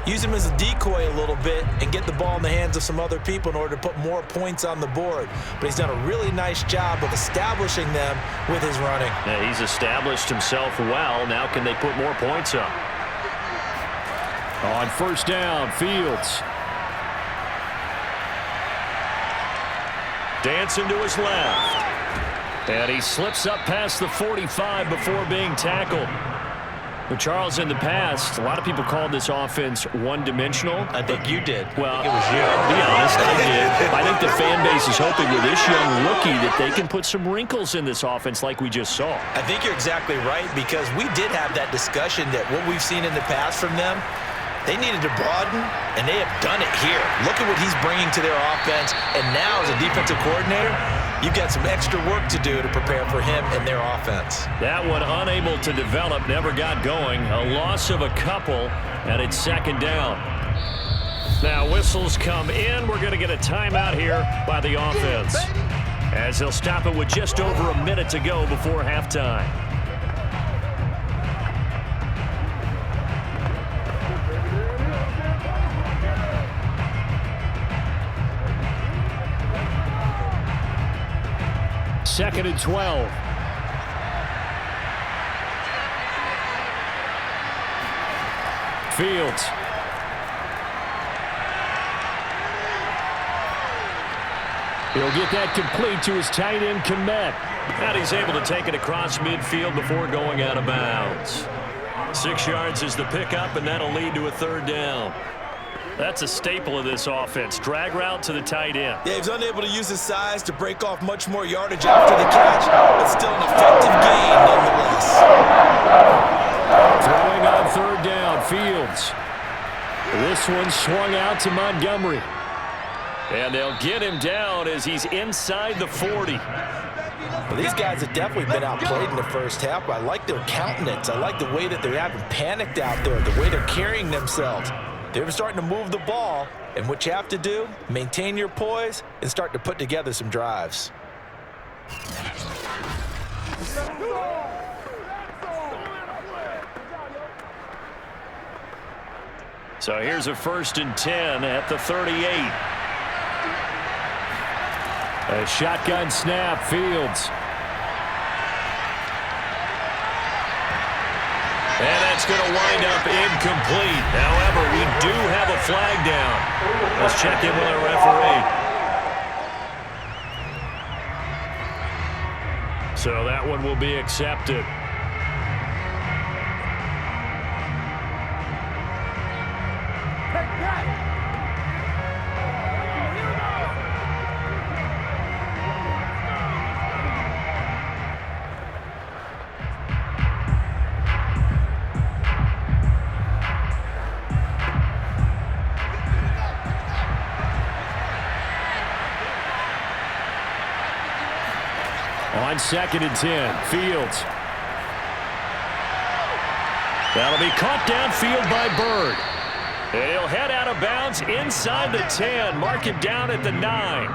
use him as a decoy a little bit and get the ball in the hands of some other people in order to put more points on the board. But he's done a really nice job of establishing them with his running. Yeah, he's established himself well. Now can they put more points up? On 1st down, Fields. Dancing to his left. And he slips up past the 45 before being tackled. Well, Charles, in the past, a lot of people called this offense one-dimensional. I think you did. Well, I think it was you. I'll be honest, I did. I think the fan base is hoping with this young rookie that they can put some wrinkles in this offense like we just saw. I think you're exactly right, because we did have that discussion that what we've seen in the past from them, they needed to broaden, and they have done it here. Look at what he's bringing to their offense, and now as a defensive coordinator, you've got some extra work to do to prepare for him and their offense. That one unable to develop, never got going. A loss of a couple, and it's 2nd down. Now whistles come in. We're going to get a timeout here by the offense, as they'll stop it with just over a minute to go before halftime. Second and 12. Fields. He'll get that complete to his tight end, Komet. And he's able to take it across midfield before going out of bounds. 6 yards is the pickup, and that'll lead to a third down. That's a staple of this offense. Drag route to the tight end. Yeah, he was unable to use his size to break off much more yardage after the catch, but still an effective gain nonetheless. Throwing on third down, Fields. This one swung out to Montgomery. And they'll get him down as he's inside the 40. Well, these guys have definitely been outplayed in the first half, but I like their countenance. I like the way that they haven't panicked out there, the way they're carrying themselves. They're starting to move the ball, and what you have to do, maintain your poise and start to put together some drives. So here's a 1st and 10 at the 38. A shotgun snap, Fields. And that's going to wind up incomplete. However, we do have a flag down. Let's check in with our referee. So that one will be accepted. On 2nd and 10, Fields. That'll be caught downfield by Bird. And he'll head out of bounds inside the 10. Mark it down at the 9.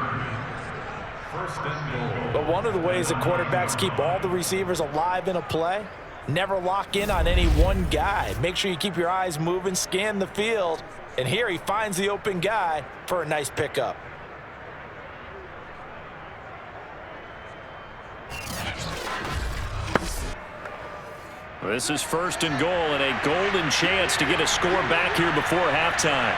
But one of the ways that quarterbacks keep all the receivers alive in a play, never lock in on any one guy. Make sure you keep your eyes moving, scan the field. And here he finds the open guy for a nice pickup. This is 1st and goal and a golden chance to get a score back here before halftime.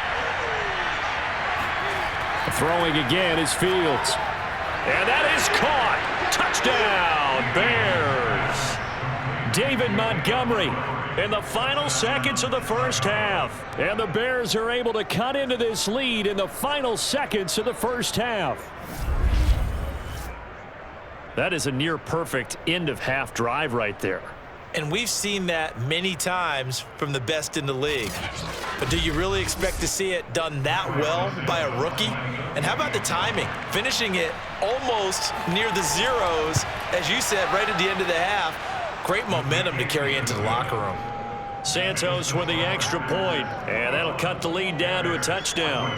Throwing again is Fields. And that is caught. Touchdown, Bears. David Montgomery in the final seconds of the first half. And the Bears are able to cut into this lead in the final seconds of the first half. That is a near-perfect end-of-half drive right there. And we've seen that many times from the best in the league. But do you really expect to see it done that well by a rookie? And how about the timing? Finishing it almost near the zeros, as you said, right at the end of the half. Great momentum to carry into the locker room. Santos with the extra point, and that'll cut the lead down to a touchdown.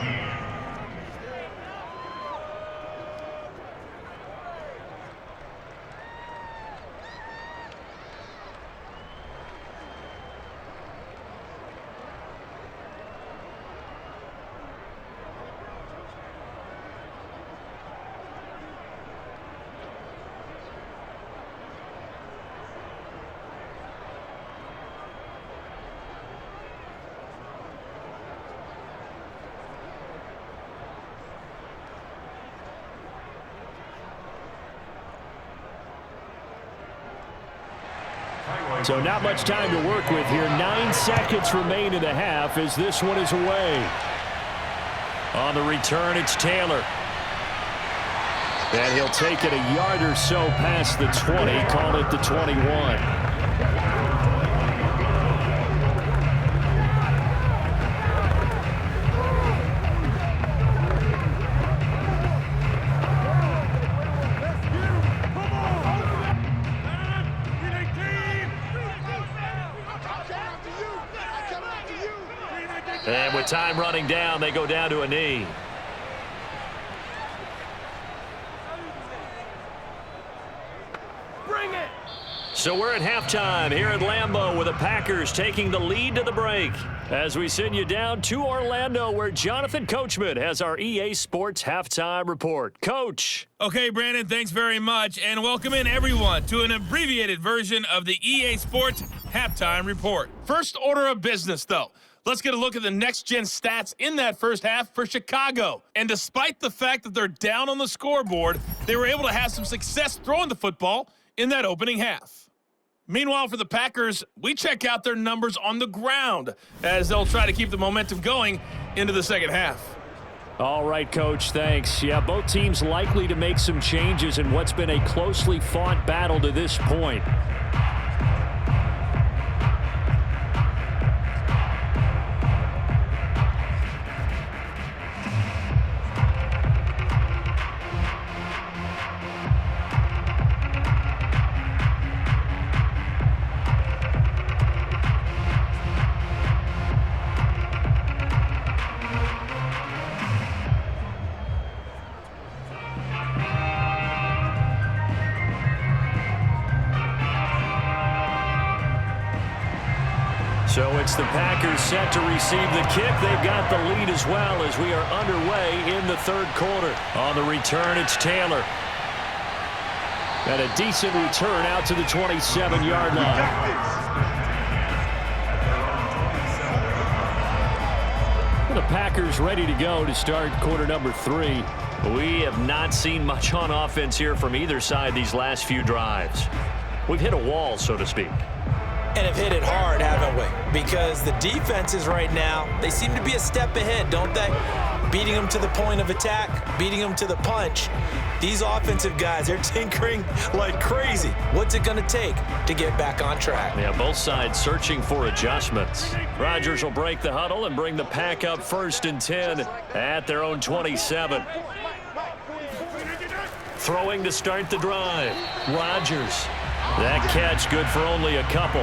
So not much time to work with here. 9 seconds remain in the half as this one is away. On the return, it's Taylor. And he'll take it a yard or so past the 20, call it the 21. And with time running down, they go down to a knee. Bring it! So we're at halftime here at Lambeau with the Packers taking the lead to the break. As we send you down to Orlando where Jonathan Coachman has our EA Sports halftime report. Coach. Okay, Brandon, thanks very much. And welcome in everyone to an abbreviated version of the EA Sports halftime report. First order of business, though. Let's get a look at the next-gen stats in that first half for Chicago. And despite the fact that they're down on the scoreboard, they were able to have some success throwing the football in that opening half. Meanwhile, for the Packers, we check out their numbers on the ground as they'll try to keep the momentum going into the second half. All right, Coach, thanks. Yeah, both teams likely to make some changes in what's been a closely fought battle to this point. So it's the Packers set to receive the kick. They've got the lead as well as we are underway in the third quarter. On the return, it's Taylor. And a decent return out to the 27-yard line. The Packers ready to go to start quarter number 3. We have not seen much on offense here from either side these last few drives. We've hit a wall, so to speak. And have hit it hard, haven't we? Because the defenses right now, they seem to be a step ahead, don't they? Beating them to the point of attack, beating them to the punch. These offensive guys, they're tinkering like crazy. What's it going to take to get back on track? Yeah, both sides searching for adjustments. Rodgers will break the huddle and bring the Pack up 1st and 10 at their own 27. Throwing to start the drive. Rodgers. That catch good for only a couple.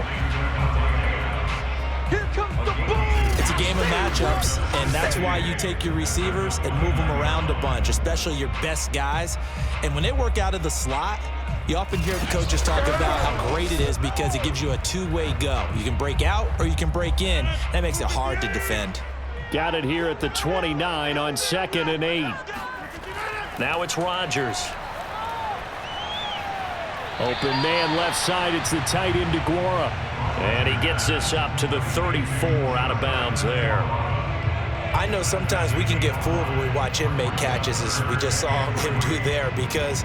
Here comes the ball. It's a game of matchups, and that's why you take your receivers and move them around a bunch, especially your best guys. And when they work out of the slot, you often hear the coaches talk about how great it is because it gives you a two-way go. You can break out or you can break in. That makes it hard to defend. Got it here at the 29 on 2nd and 8. Now it's Rodgers. Open man left side. It's the tight end DeGuara. And he gets this up to the 34 out of bounds there. I know sometimes we can get fooled when we watch him make catches as we just saw him do there because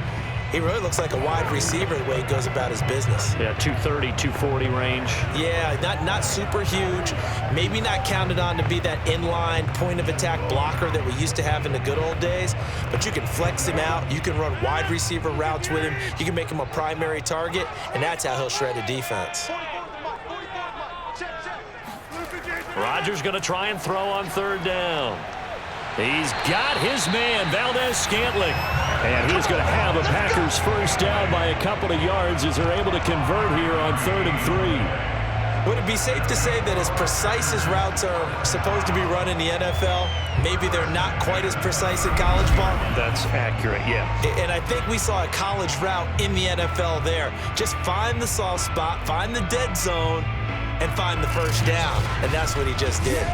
he really looks like a wide receiver the way he goes about his business. Yeah, 230, 240 range. Yeah, not super huge. Maybe not counted on to be that inline point-of-attack blocker that we used to have in the good old days. But you can flex him out. You can run wide receiver routes with him. You can make him a primary target, and that's how he'll shred a defense. Rodgers going to try and throw on 3rd down. He's got his man, Valdez-Scantling. And he's going to have a Packers first down by a couple of yards as they're able to convert here on 3rd and 3. Would it be safe to say that as precise as routes are supposed to be run in the NFL, maybe they're not quite as precise in college ball? That's accurate, yeah. And I think we saw a college route in the NFL there. Just find the soft spot, find the dead zone, and find the first down. And that's what he just did.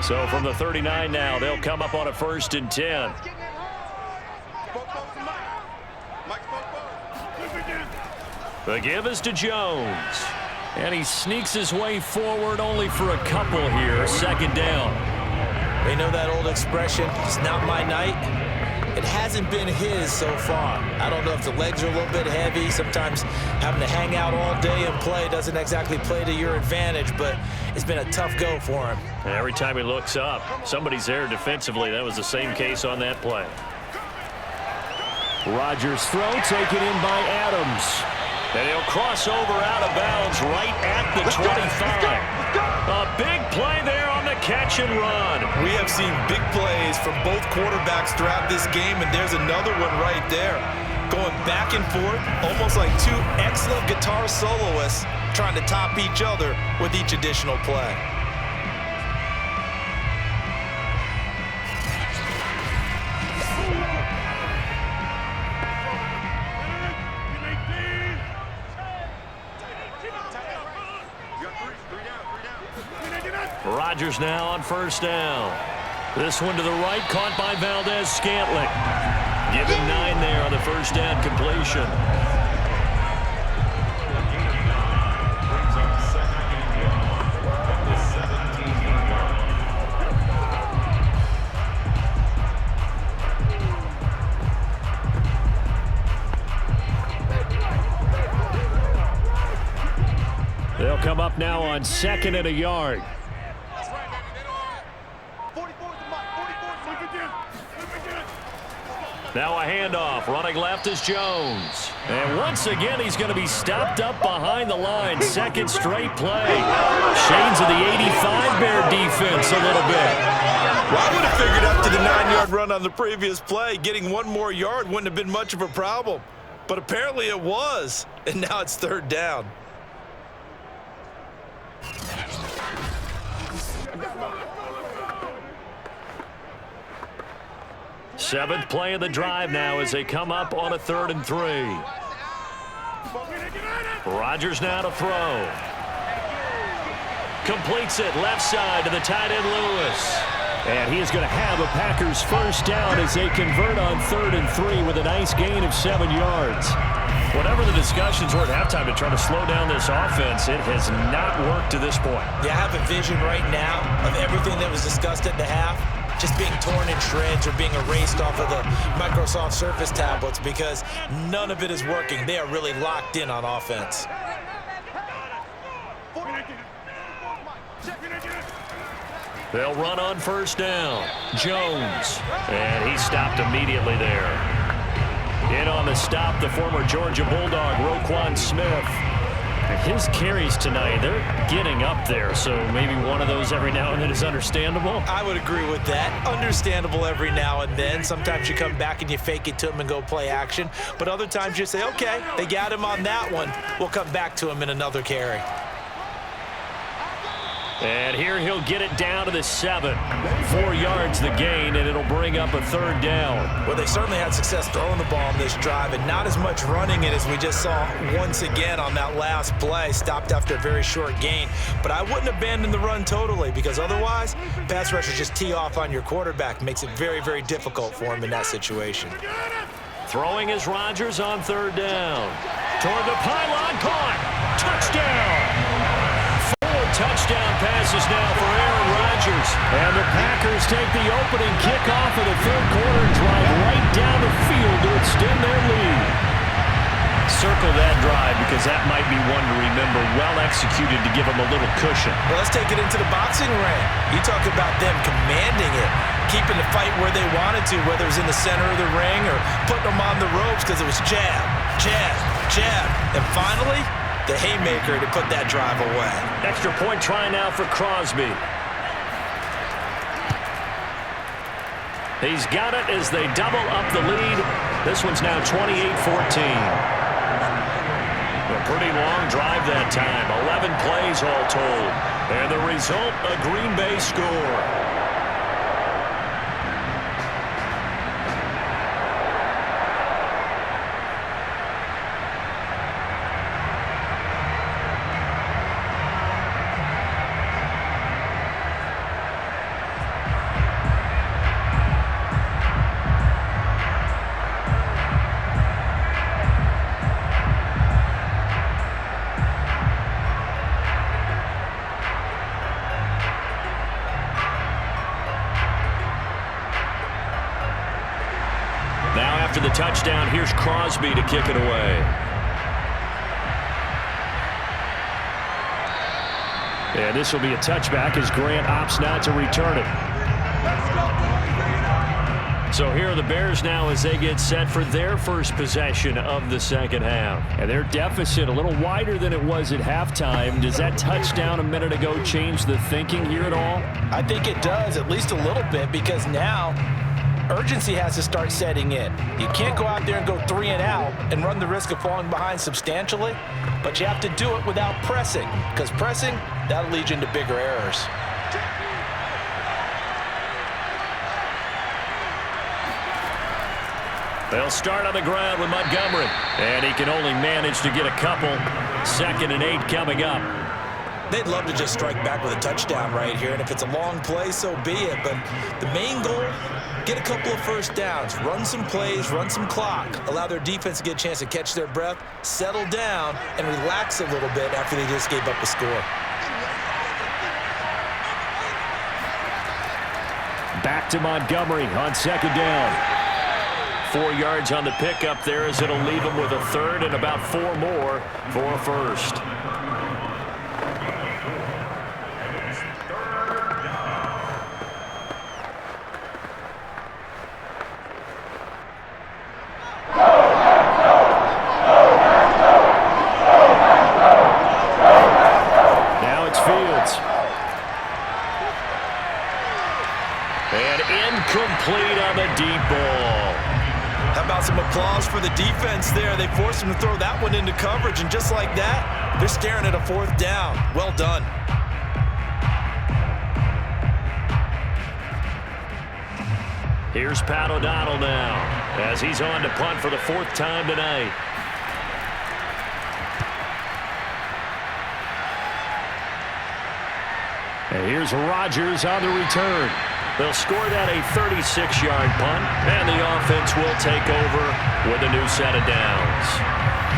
So from the 39 now, they'll come up on a 1st and 10. The give is to Jones. And he sneaks his way forward only for a couple here. 2nd down. They know that old expression, it's not my night. It hasn't been his so far. I don't know if the legs are a little bit heavy. Sometimes having to hang out all day and play doesn't exactly play to your advantage, but it's been a tough go for him. And every time he looks up, somebody's there defensively. That was the same case on that play. Rodgers' throw taken in by Adams. And he'll cross over out of bounds right at the 25. A big play there on the catch and run. We have seen big plays from both quarterbacks throughout this game, and there's another one right there. Going back and forth, almost like two excellent guitar soloists trying to top each other with each additional play. Rodgers now on 1st down. This one to the right, caught by Valdez-Scantling. Give him 9 there on the 1st down completion. come up now on 2nd and a yard. Now a handoff. Running left is Jones. And once again, he's going to be stopped up behind the line. Second straight play. Shades of the 85 Bear defense a little bit. Well, I would have figured after the 9-yard run on the previous play, getting one more yard wouldn't have been much of a problem. But apparently it was. And now it's 3rd down. Seventh play of the drive now as they come up on a 3rd and 3. Rodgers now to throw. Completes it left side to the tight end Lewis. And he is going to have a Packers first down as they convert on 3rd and 3 with a nice gain of 7 yards. Whatever the discussions were at halftime to try to slow down this offense, it has not worked to this point. Yeah, I have a vision right now of everything that was discussed at the half just being torn in shreds or being erased off of the Microsoft Surface tablets because none of it is working. They are really locked in on offense. They'll run on first down. Jones. And he stopped immediately there. In on the stop, the former Georgia Bulldog, Roquan Smith. His carries tonight, they're getting up there, so maybe one of those every now and then is understandable. I would agree with that. Understandable every now and then. Sometimes you come back and you fake it to him and go play action. But other times you say, okay, they got him on that one. We'll come back to him in another carry. And here he'll get it down to the 7. 4 yards the gain, and it'll bring up a 3rd down. Well, they certainly had success throwing the ball on this drive, and not as much running it as we just saw once again on that last play. Stopped after a very short gain. But I wouldn't abandon the run totally, because otherwise, pass rushers just tee off on your quarterback. Makes it very, very difficult for him in that situation. Throwing is Rodgers on 3rd down. Toward the pylon, caught. Touchdown. Touchdown passes now for Aaron Rodgers. And the Packers take the opening kickoff of the 3rd quarter and drive right down the field to extend their lead. Circle that drive because that might be one to remember. Well executed to give them a little cushion. Well, let's take it into the boxing ring. You talk about them commanding it, keeping the fight where they wanted to, whether it was in the center of the ring or putting them on the ropes because it was jab, jab, jab. And finally, the haymaker to put that drive away. Extra point try now for Crosby. He's got it as they double up the lead. This one's now 28-14. A pretty long drive that time. 11 plays all told. And the result, a Green Bay score. After the touchdown, here's Crosby to kick it away. And this will be a touchback as Grant opts not to return it. So here are the Bears now as they get set for their first possession of the 2nd half. And their deficit a little wider than it was at halftime. Does that touchdown a minute ago change the thinking here at all? I think it does, at least a little bit, because now urgency has to start setting in. You can't go out there and go 3 and out and run the risk of falling behind substantially, but you have to do it without pressing, because pressing, that'll lead you into bigger errors. They'll start on the ground with Montgomery, and he can only manage to get a couple. 2nd and 8 coming up. They'd love to just strike back with a touchdown right here, and if it's a long play, so be it. But the main goal, get a couple of first downs, run some plays, run some clock, allow their defense to get a chance to catch their breath, settle down, and relax a little bit after they just gave up a score. Back to Montgomery on 2nd down. 4 yards on the pickup there as it'll leave him with a 3rd and about 4 more for a first. about some applause for the defense there? They forced him to throw that one into coverage, and just like that, they're staring at a 4th down. Well done. Here's Pat O'Donnell now as he's on to punt for the 4th time tonight. And here's Rodgers on the return. They'll score that a 36-yard punt, and the offense will take over with a new set of downs.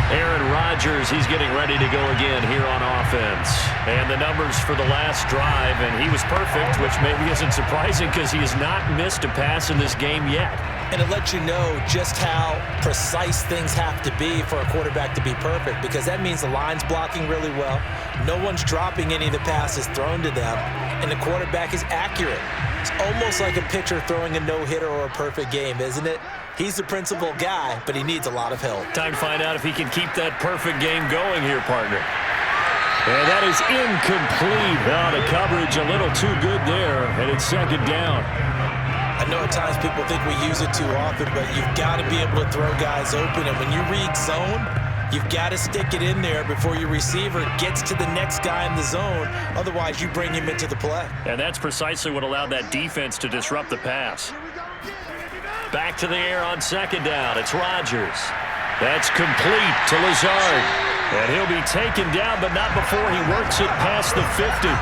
Aaron Rodgers, he's getting ready to go again here on offense. And the numbers for the last drive, and he was perfect, which maybe isn't surprising because he has not missed a pass in this game yet. And it lets you know just how precise things have to be for a quarterback to be perfect, because that means the line's blocking really well. No one's dropping any of the passes thrown to them, and the quarterback is accurate. It's almost like a pitcher throwing a no-hitter or a perfect game, isn't it? He's the principal guy, but he needs a lot of help. Time to find out if he can keep that perfect game going here, partner. And that is incomplete. Oh, the coverage a little too good there, and it's 2nd down. I know at times people think we use it too often, but you've got to be able to throw guys open. And when you read zone, you've got to stick it in there before your receiver gets to the next guy in the zone. Otherwise, you bring him into the play. And that's precisely what allowed that defense to disrupt the pass. Back to the air on 2nd down. It's Rodgers. That's complete to Lazard. And he'll be taken down, but not before he works it past the 50.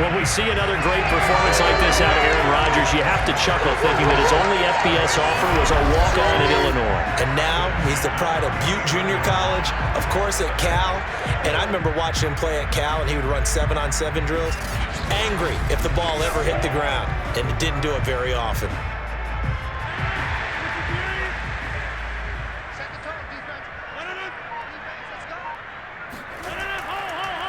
When we see another great performance like this out of Aaron Rodgers, you have to chuckle thinking that his only FBS offer was a walk-on at Illinois. And now he's the pride of Butte Junior College, of course at Cal. And I remember watching him play at Cal, and he would run 7-on-7 drills. Angry if the ball ever hit the ground, and it didn't do it very often.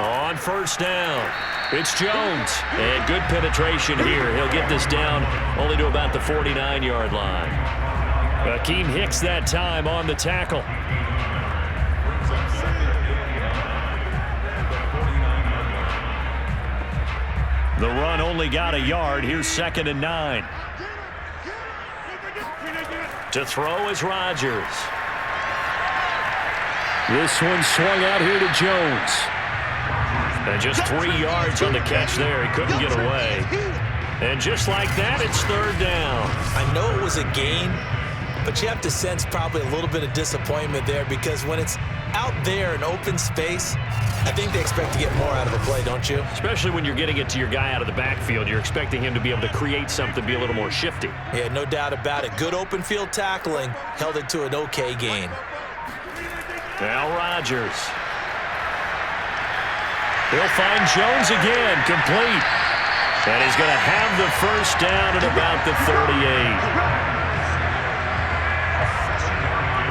On 1st down, it's Jones. And good penetration here. He'll get this down only to about the 49-yard line. Akeem Hicks that time on the tackle. The run only got a yard. Here's 2nd and 9. To throw is Rodgers. This one swung out here to Jones. And just 3 yards on the catch there. He couldn't get away. And just like that, it's 3rd down. I know it was a gain, but you have to sense probably a little bit of disappointment there, because when it's out there in open space, I think they expect to get more out of a play, don't you? Especially when you're getting it to your guy out of the backfield. You're expecting him to be able to create something, be a little more shifty. Yeah, no doubt about it. Good open field tackling held it to an okay gain. Now Rodgers. He'll find Jones again, complete. And he's going to have the 1st down at about the 38.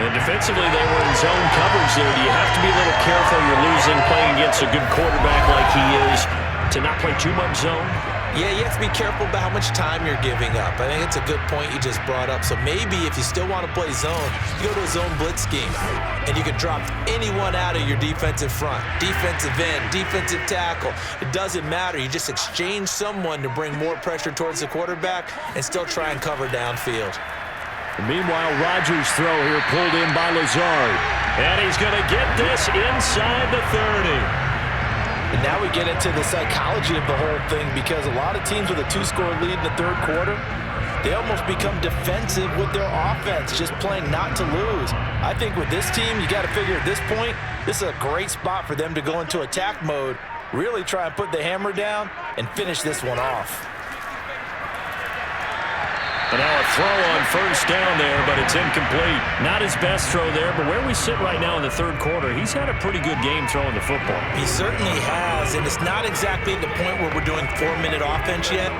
And defensively, they were in zone coverage there. Do you have to be a little careful? You're losing, playing against a good quarterback like he is, to not play too much zone? Yeah, you have to be careful about how much time you're giving up. I think it's a good point you just brought up. So maybe if you still want to play zone, you go to a zone blitz scheme, and you can drop anyone out of your defensive front, defensive end, defensive tackle. It doesn't matter. You just exchange someone to bring more pressure towards the quarterback and still try and cover downfield. Meanwhile, Rodgers' throw here pulled in by Lazard. And he's going to get this inside the 30. And now we get into the psychology of the whole thing, because a lot of teams with a 2-score lead in the 3rd quarter, they almost become defensive with their offense, just playing not to lose. I think with this team, you got to figure at this point, this is a great spot for them to go into attack mode, really try and put the hammer down and finish this one off. And now a throw on 1st down there, but it's incomplete. Not his best throw there, but where we sit right now in the 3rd quarter, he's had a pretty good game throwing the football. He certainly has, and it's not exactly at the point where we're doing 4-minute offense yet,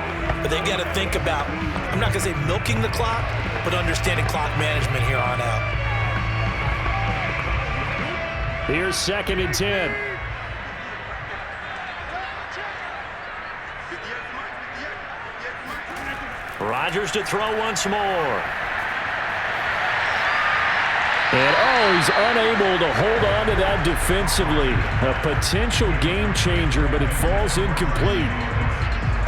but they've got to think about, I'm not going to say milking the clock, but understanding clock management here on out. Here's 2nd and 10. Rodgers to throw once more. And, he's unable to hold on to that defensively. A potential game changer, but it falls incomplete.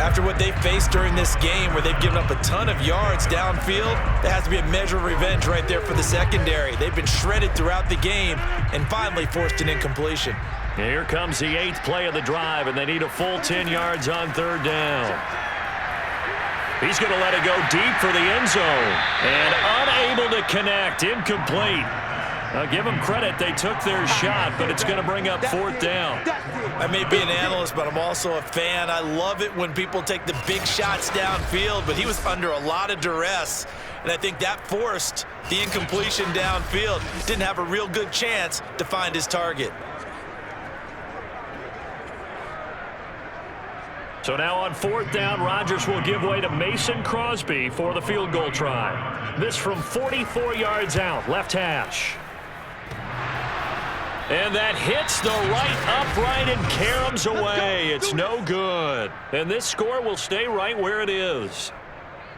After what they faced during this game where they've given up a ton of yards downfield, there has to be a measure of revenge right there for the secondary. They've been shredded throughout the game and finally forced an incompletion. Here comes the 8th play of the drive, and they need a full 10 yards on 3rd down. He's going to let it go deep for the end zone. And unable to connect. Incomplete. I'll give them credit. They took their shot, but it's going to bring up 4th down. I may be an analyst, but I'm also a fan. I love it when people take the big shots downfield, but he was under a lot of duress, and I think that forced the incompletion downfield. Didn't have a real good chance to find his target. So now on 4th down, Rodgers will give way to Mason Crosby for the field goal try. This from 44 yards out, left hash. And that hits the right upright and caroms away. It's no good. And this score will stay right where it is.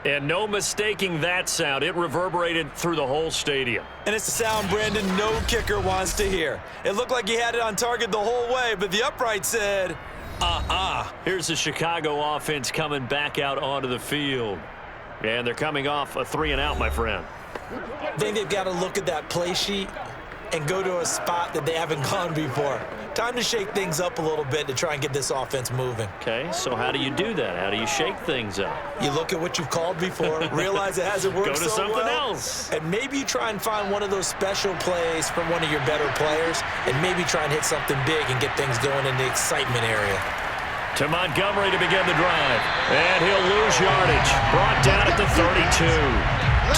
And no mistaking that sound. It reverberated through the whole stadium. And it's a sound, Brandon, no kicker wants to hear. It looked like he had it on target the whole way, but the upright said, Here's the Chicago offense coming back out onto the field. And they're coming off a 3-and-out, my friend. I think they've got to look at that play sheet and go to a spot that they haven't gone before. Time to shake things up a little bit to try and get this offense moving. Okay, so how do you do that? How do you shake things up? You look at what you've called before, realize it hasn't worked so well. Go to something else. And maybe you try and find one of those special plays from one of your better players, and maybe try and hit something big and get things going in the excitement area. To Montgomery to begin the drive. And he'll lose yardage. Brought down at the 32.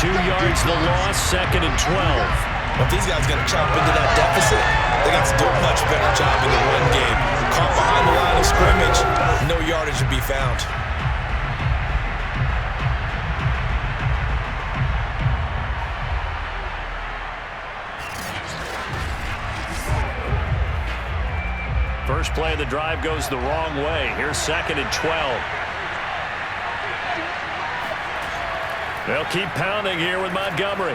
2 yards the loss, 2nd and 12. Well, if these guys are going to chop into that deficit, they got to do a much better job in the run game. Caught behind the line of scrimmage, no yardage to be found. First play of the drive goes the wrong way. Here's 2nd and 12. They'll keep pounding here with Montgomery.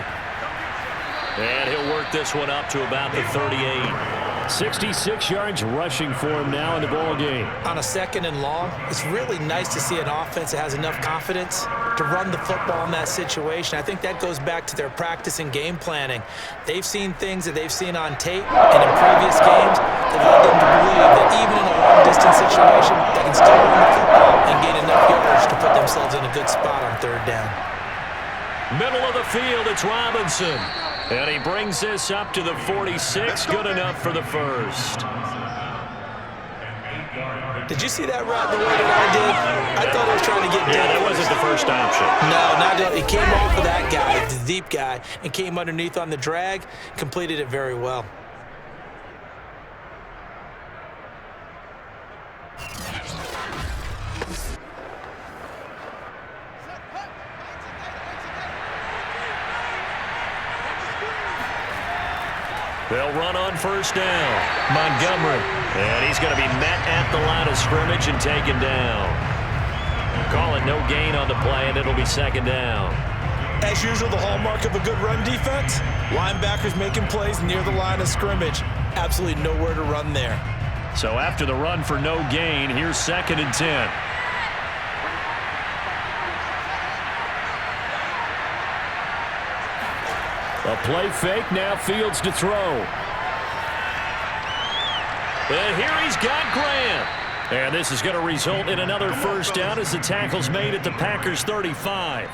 And he'll work this one up to about the 38. 66 yards rushing for him now in the ball game. On a 2nd and long, it's really nice to see an offense that has enough confidence to run the football in that situation. I think that goes back to their practice and game planning. They've seen things that they've seen on tape and in previous games that led them to believe that even in a long-distance situation, they can still run the football and gain enough yards to put themselves in a good spot on 3rd down. Middle of the field, it's Robinson. And he brings this up to the 46. Good enough for the first. Did you see that route the way that I did? I thought he was trying to get down. Yeah, that wasn't the first option. No, not he came off of that guy, the deep guy, and came underneath on the drag, completed it very well. They'll run on 1st down. Montgomery. And he's going to be met at the line of scrimmage and taken down. Call it no gain on the play, and it'll be 2nd down. As usual, the hallmark of a good run defense, linebackers making plays near the line of scrimmage. Absolutely nowhere to run there. So after the run for no gain, here's 2nd and 10. A play fake, now Fields to throw. And here he's got Grant. And this is going to result in another 1st down as the tackle's made at the Packers' 35.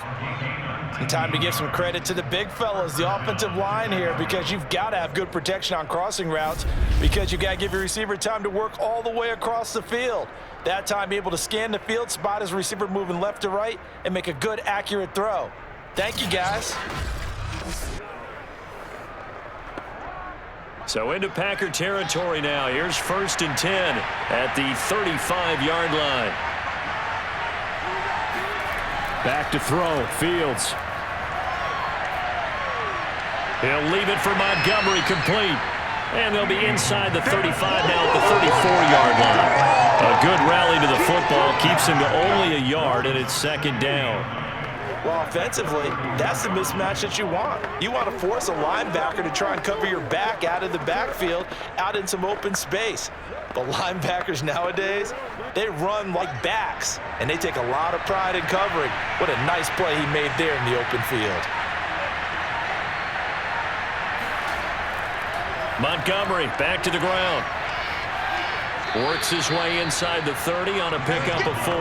And time to give some credit to the big fellas, the offensive line here, because you've got to have good protection on crossing routes because you've got to give your receiver time to work all the way across the field. That time, be able to scan the field, spot his receiver moving left to right, and make a good, accurate throw. Thank you, guys. So into Packer territory now. Here's 1st and 10 at the 35-yard line. Back to throw. Fields. He'll leave it for Montgomery, complete. And they'll be inside the 35 now at the 34-yard line. A good rally to the football keeps him to only a yard, and it's 2nd down. Well, offensively, that's the mismatch that you want. You want to force a linebacker to try and cover your back out of the backfield, out in some open space. But linebackers nowadays, they run like backs, and they take a lot of pride in covering. What a nice play he made there in the open field. Montgomery back to the ground. Works his way inside the 30 on a pickup of 4.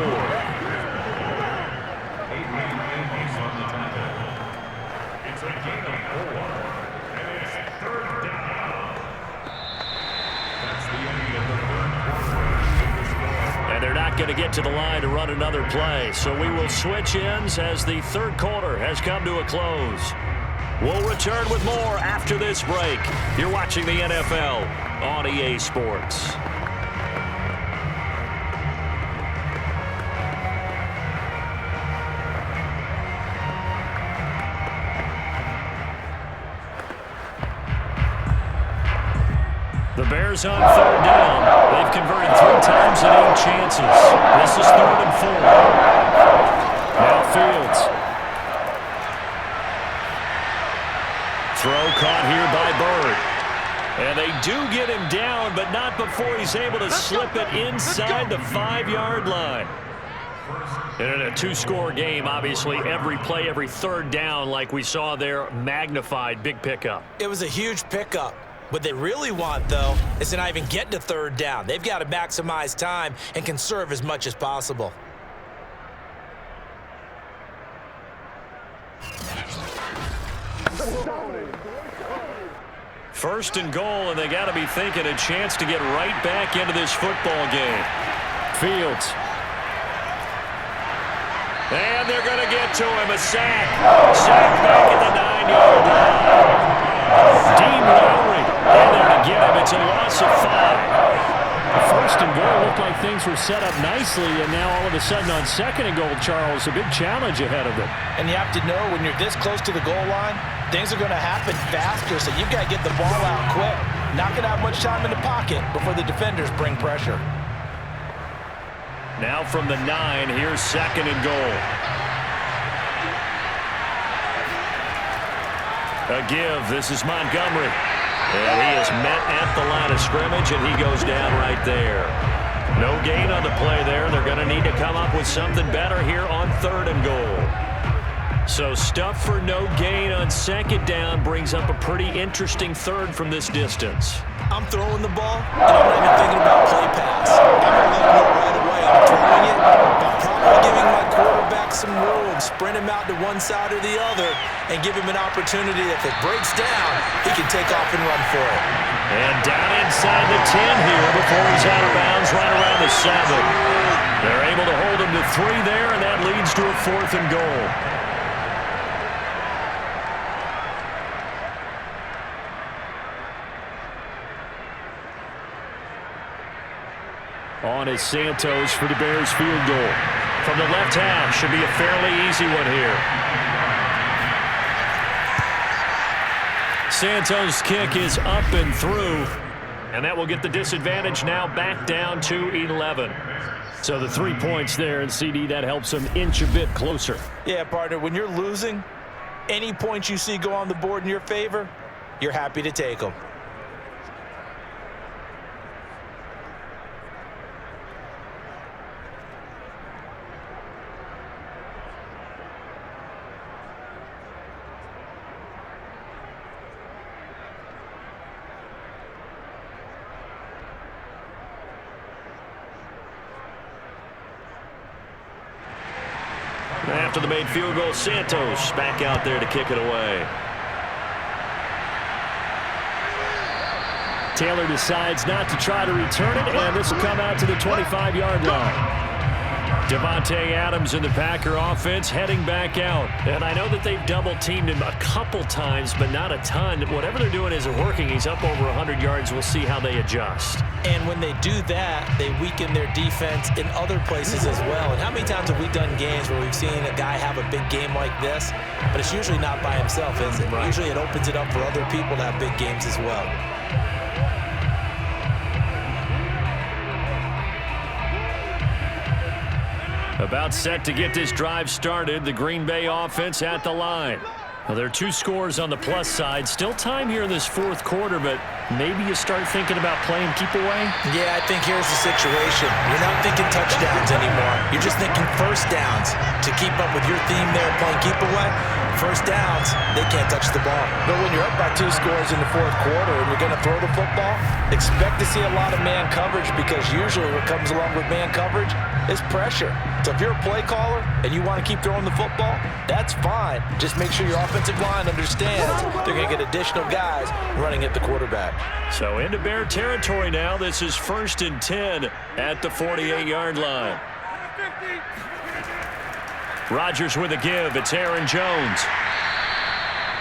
And they're not going to get to the line to run another play. So we will switch ends as the third quarter has come to a close. We'll return with more after this break. You're watching the NFL on EA Sports. The Bears on third down. They've converted 3 times and 8 chances. This is 3rd and 4. Now Fields. Throw caught here by Bird. And they do get him down, but not before he's able to slip it inside the 5-yard line. And in a 2-score game, obviously, every play, every third down, like we saw there, magnified, big pickup. It was a huge pickup. What they really want, though, is to not even get to third down. They've got to maximize time and conserve as much as possible. First and goal, and they got to be thinking a chance to get right back into this football game. Fields. And they're going to get to him. A sack. Sack back at the 9-yard line. Dean Lowry in there to get him. It's a loss of 5. First and goal looked like things were set up nicely, and now all of a sudden on second and goal, Charles, a big challenge ahead of them. And you have to know when you're this close to the goal line, things are going to happen faster, so you've got to get the ball out quick. Not going to have much time in the pocket before the defenders bring pressure. Now from the 9, here's second and goal. A give. This is Montgomery. And he is met at the line of scrimmage, and he goes down right there. No gain on the play there. They're going to need to come up with something better here on 3rd and goal. So stuff for no gain on second down brings up a pretty interesting 3rd from this distance. I'm throwing the ball, and I'm not even thinking about play pass. I'm going to let him know right away. I'm throwing it, but probably giving my quarterback some room, sprint him out to one side or the other, and give him an opportunity. If it breaks down, he can take off and run for it. And down inside the 10 here before he's out of bounds right around the 7. They're able to hold him to 3 there, and that leads to a 4th and goal. On is Santos for the Bears field goal. From the left half, should be a fairly easy one here. Santos' kick is up and through, and that will get the disadvantage now back down to 11. So the 3 points there, and CD, that helps them inch a bit closer. Yeah, partner, when you're losing, any points you see go on the board in your favor, you're happy to take them. After the made field goal, Santos back out there to kick it away. Taylor decides not to try to return it, and this will come out to the 25-yard line. Devontae Adams in the Packer offense heading back out. And I know that they've double-teamed him a couple times, but not a ton. Whatever they're doing isn't working. He's up over 100 yards. We'll see how they adjust. And when they do that, they weaken their defense in other places as well. And how many times have we done games where we've seen a guy have a big game like this, but it's usually not by himself, is it? Right. Usually it opens it up for other people to have big games as well. About set to get this drive started, the Green Bay offense at the line. Well, there are 2 scores on the plus side. Still time here in this fourth quarter, but maybe you start thinking about playing keep away? Yeah, I think here's the situation. You're not thinking touchdowns anymore. You're just thinking first downs. To keep up with your theme there, playing keep away, first downs, they can't touch the ball. But when you're up by 2 scores in the fourth quarter and you're going to throw the football, expect to see a lot of man coverage, because usually what comes along with man coverage is pressure. So if you're a play caller and you want to keep throwing the football, that's fine. Just make sure your offensive line understands they're going to get additional guys running at the quarterback. So into Bear territory now. This is 1st and 10 at the 48-yard line. Rodgers with a give. It's Aaron Jones.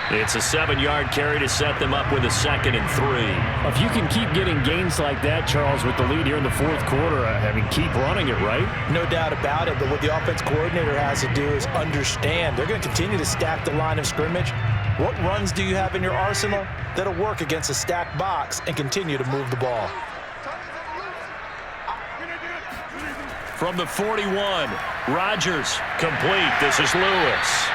It's a 7-yard carry to set them up with a 2nd and 3. If you can keep getting gains like that, Charles, with the lead here in the fourth quarter, I mean, keep running it, right? No doubt about it, but what the offense coordinator has to do is understand they're going to continue to stack the line of scrimmage. What runs do you have in your arsenal that'll work against a stacked box and continue to move the ball? From the 41, Rodgers complete. This is Lewis.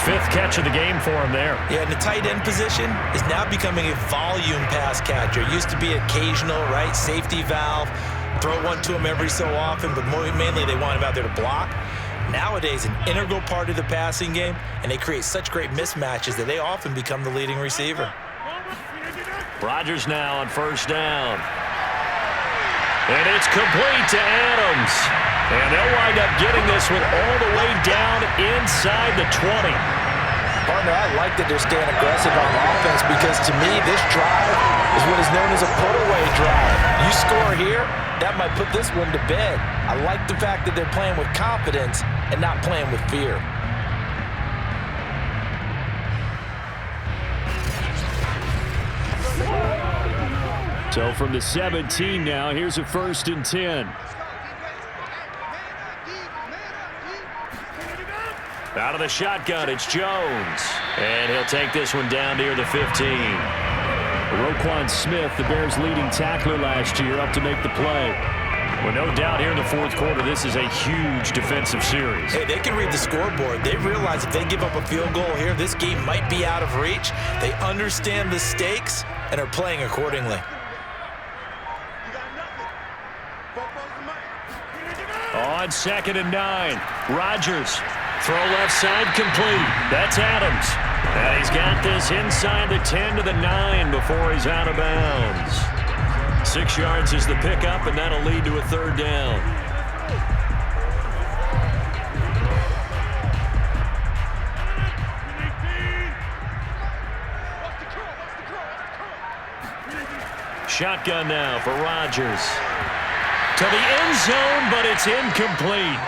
5th catch of the game for him there. Yeah, and the tight end position is now becoming a volume pass catcher. Used to be occasional, right? Safety valve. Throw one to him every so often, but mainly they want him out there to block. Nowadays, an integral part of the passing game, and they create such great mismatches that they often become the leading receiver. Rodgers now on 1st down. And it's complete to Adams. And they'll wind up getting this one all the way down inside the 20. Partner, I like that they're staying aggressive on offense, because to me, this drive is what is known as a put-away drive. You score here, that might put this one to bed. I like the fact that they're playing with confidence and not playing with fear. So from the 17 now, here's a 1st and 10. Out of the shotgun, it's Jones. And he'll take this one down near the 15. Roquan Smith, the Bears' leading tackler last year, up to make the play. Well, no doubt here in the fourth quarter, this is a huge defensive series. Hey, they can read the scoreboard. They realize if they give up a field goal here, this game might be out of reach. They understand the stakes and are playing accordingly. On 2nd and 9, Rodgers. Throw left side complete. That's Adams. And he's got this inside the 10 to the 9 before he's out of bounds. 6 yards is the pickup, and that'll lead to a 3rd down. Shotgun now for Rodgers. To the end zone, but it's incomplete.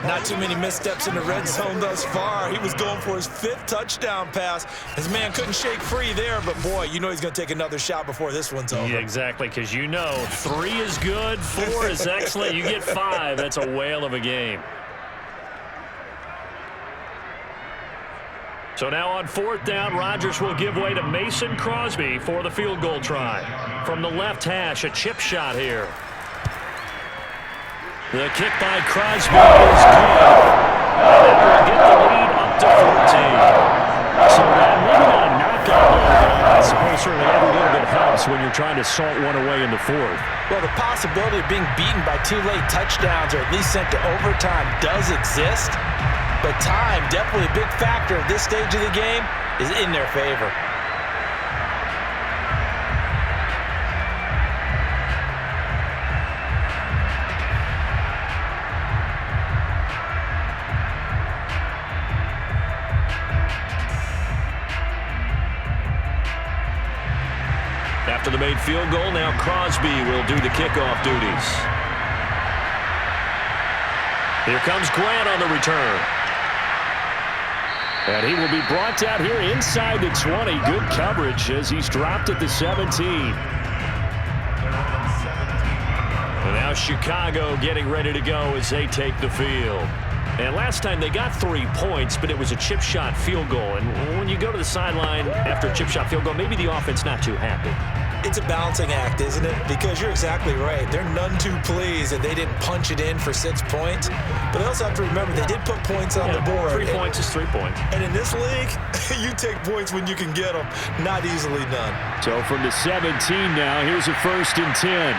Not too many missteps in the red zone thus far. He was going for his 5th touchdown pass. His man couldn't shake free there, but boy, you know he's going to take another shot before this one's over. Yeah, exactly, because you know 3 is good, 4 is excellent. You get 5, that's a whale of a game. So now on 4th down, Rodgers will give way to Mason Crosby for the field goal try. From the left hash, a chip shot here. The kick by Crosby is good. And that will get the lead up to 14. So maybe not a knockout, but I suppose certainly every little bit helps when you're trying to salt one away in the fourth. Well, the possibility of being beaten by 2 late touchdowns or at least sent to overtime does exist. But time, definitely a big factor at this stage of the game, is in their favor. After the made field goal, now Crosby will do the kickoff duties. Here comes Grant on the return. And he will be brought down here inside the 20. Good coverage as he's dropped at the 17. And now Chicago getting ready to go as they take the field. And last time they got 3 points, but it was a chip shot field goal. And when you go to the sideline after a chip shot field goal, maybe the offense not too happy. It's a balancing act, isn't it? Because you're exactly right. They're none too pleased that they didn't punch it in for 6 points. But they also have to remember they did put points on the board. 3 points is 3 points. And in this league, you take points when you can get them. Not easily done. So from the 17 now, here's a 1st and 10.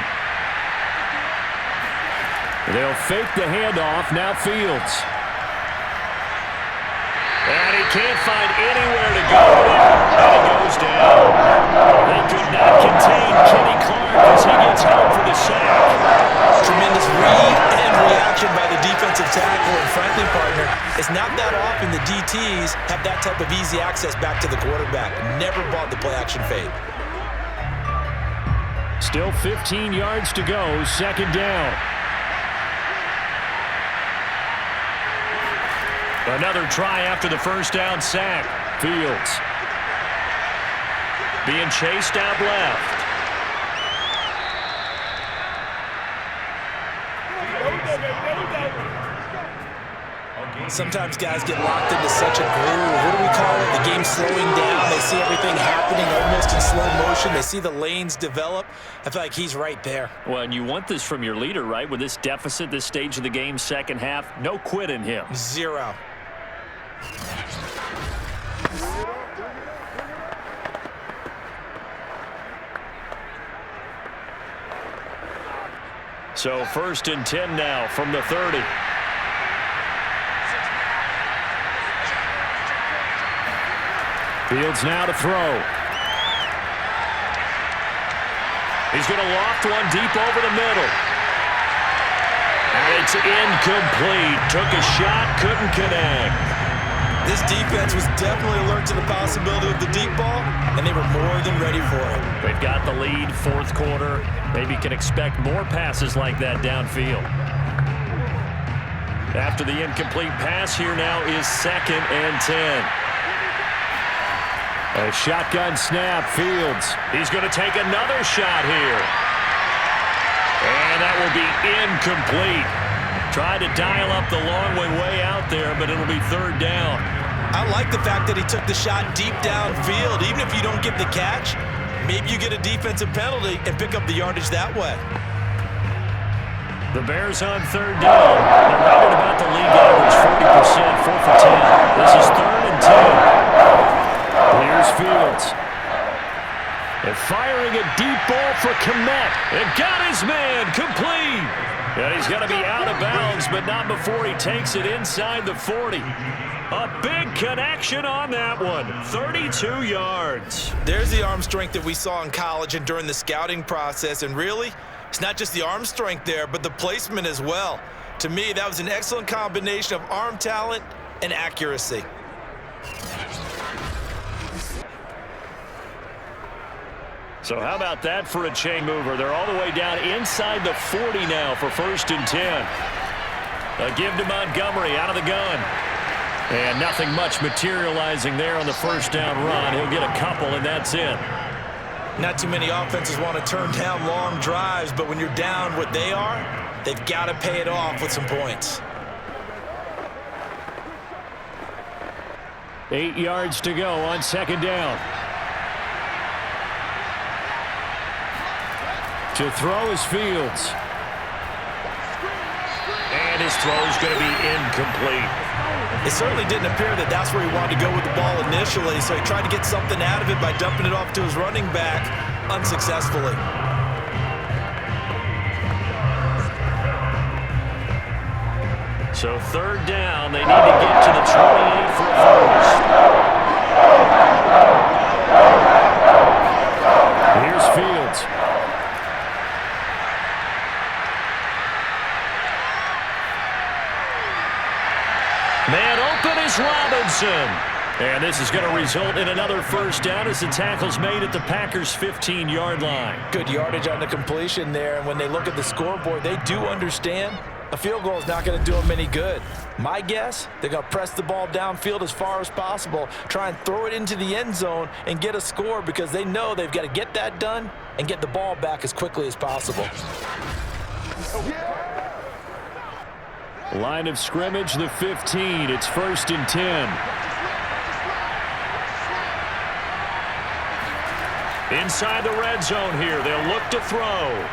They'll fake the handoff. Now Fields. And he can't find anywhere to go. And he goes down. They could not contain Kenny Clark as he gets home for the sack. Tremendous read and reaction by the defensive tackle and frankly, partner, it's not that often the DTs have that type of easy access back to the quarterback. Never bought the play-action fade. Still 15 yards to go, 2nd down. Another try after the 1st down sack. Fields being chased out left. Sometimes guys get locked into such a groove. What do we call it? The game's slowing down. They see everything happening almost in slow motion. They see the lanes develop. I feel like he's right there. Well, and you want this from your leader, right? With this deficit, this stage of the game, 2nd half, no quit in him. 0. So 1st and 10 now from the 30. Fields now to throw. He's going to loft one deep over the middle. And it's incomplete. Took a shot, couldn't connect. This defense was definitely alert to the possibility of the deep ball, and they were more than ready for it. They've got the lead, 4th quarter. Maybe can expect more passes like that downfield. After the incomplete pass, here now is 2nd and 10. A shotgun snap, Fields. He's going to take another shot here. And that will be incomplete. Tried to dial up the long way out there, but it'll be 3rd down. I like the fact that he took the shot deep downfield. Even if you don't get the catch, maybe you get a defensive penalty and pick up the yardage that way. The Bears on 3rd down. They're right at about the league average, 40%, 4 for 10. This is 3rd and 10. Here's Fields. They're firing a deep ball for Kmet. And got his man complete. And he's going to be out of bounds, but not before he takes it inside the 40. A big connection on that one. 32 yards. There's the arm strength that we saw in college and during the scouting process. And really, it's not just the arm strength there, but the placement as well. To me, that was an excellent combination of arm talent and accuracy. So how about that for a chain mover? They're all the way down inside the 40 now for 1st and 10. A give to Montgomery out of the gun. And nothing much materializing there on the 1st down run. He'll get a couple, and that's it. Not too many offenses want to turn down long drives, but when you're down what they are, they've got to pay it off with some points. 8 yards to go on 2nd down. To throw is Fields. And his throw is going to be incomplete. It certainly didn't appear that that's where he wanted to go with the ball initially, so he tried to get something out of it by dumping it off to his running back unsuccessfully. So 3rd down, they need to get to the 28 for a first. Here's Fields. Man open is Robinson. And this is going to result in another 1st down as the tackle's made at the Packers' 15-yard line. Good yardage on the completion there, and when they look at the scoreboard, they do understand a field goal is not going to do them any good. My guess, they're going to press the ball downfield as far as possible, try and throw it into the end zone and get a score because they know they've got to get that done and get the ball back as quickly as possible. Line of scrimmage, the 15. It's 1st and 10. Inside the red zone here, they'll look to throw.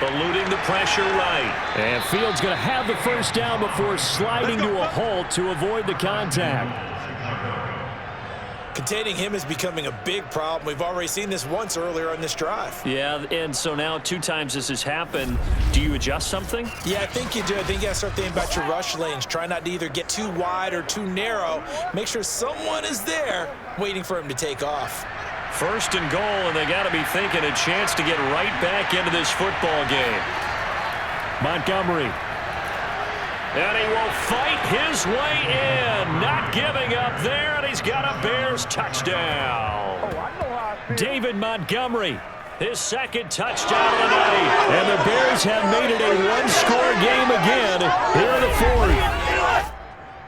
Eluding the pressure right. And Fields going to have the first down before sliding to a halt to avoid the contact. Containing him is becoming a big problem. We've already seen this once earlier on this drive. Yeah, and so now 2 times this has happened. Do you adjust something? Yeah, I think you do. I think you got to start thinking about your rush lanes. Try not to either get too wide or too narrow. Make sure someone is there waiting for him to take off. First and goal, and they got to be thinking a chance to get right back into this football game. Montgomery. And he will fight his way in. Not giving up there, and he's got a Bears touchdown. David Montgomery, his second touchdown of the night. And the Bears have made it a one-score game again here in the fourth.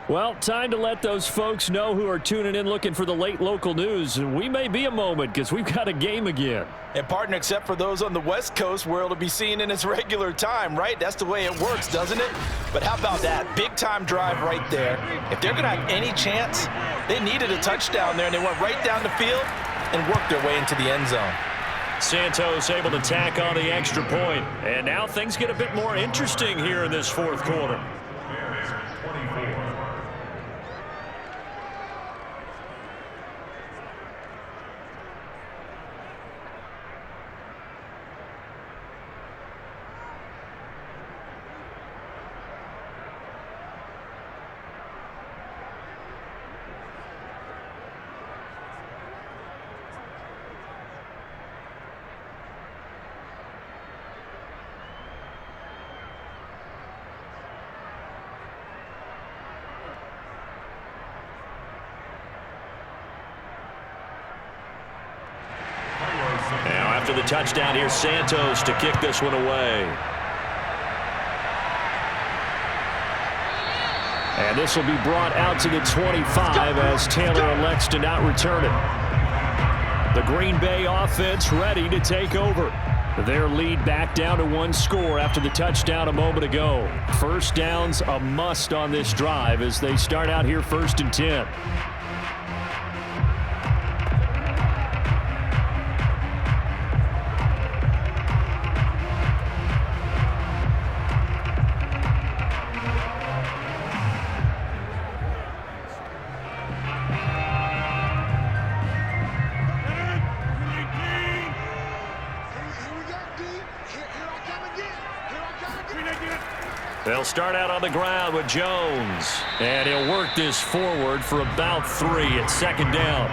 Well, time to let those folks know who are tuning in looking for the late local news. And we may be a moment because we've got a game again. And, partner, except for those on the West Coast where it'll be seen in its regular time, right? That's the way it works, doesn't it? But how about that? Big-time drive right there. If they're going to have any chance, they needed a touchdown there, and they went right down the field and worked their way into the end zone. Santos able to tack on the extra point. And now things get a bit more interesting here in this fourth quarter. Now after the touchdown, here's Santos to kick this one away. And this will be brought out to the 25 as Taylor elects to not return it. The Green Bay offense ready to take over. Their lead back down to 1 score after the touchdown a moment ago. First down's a must on this drive as they start out here 1st and 10. They'll start out on the ground with Jones. And he'll work this forward for about 3 at 2nd down.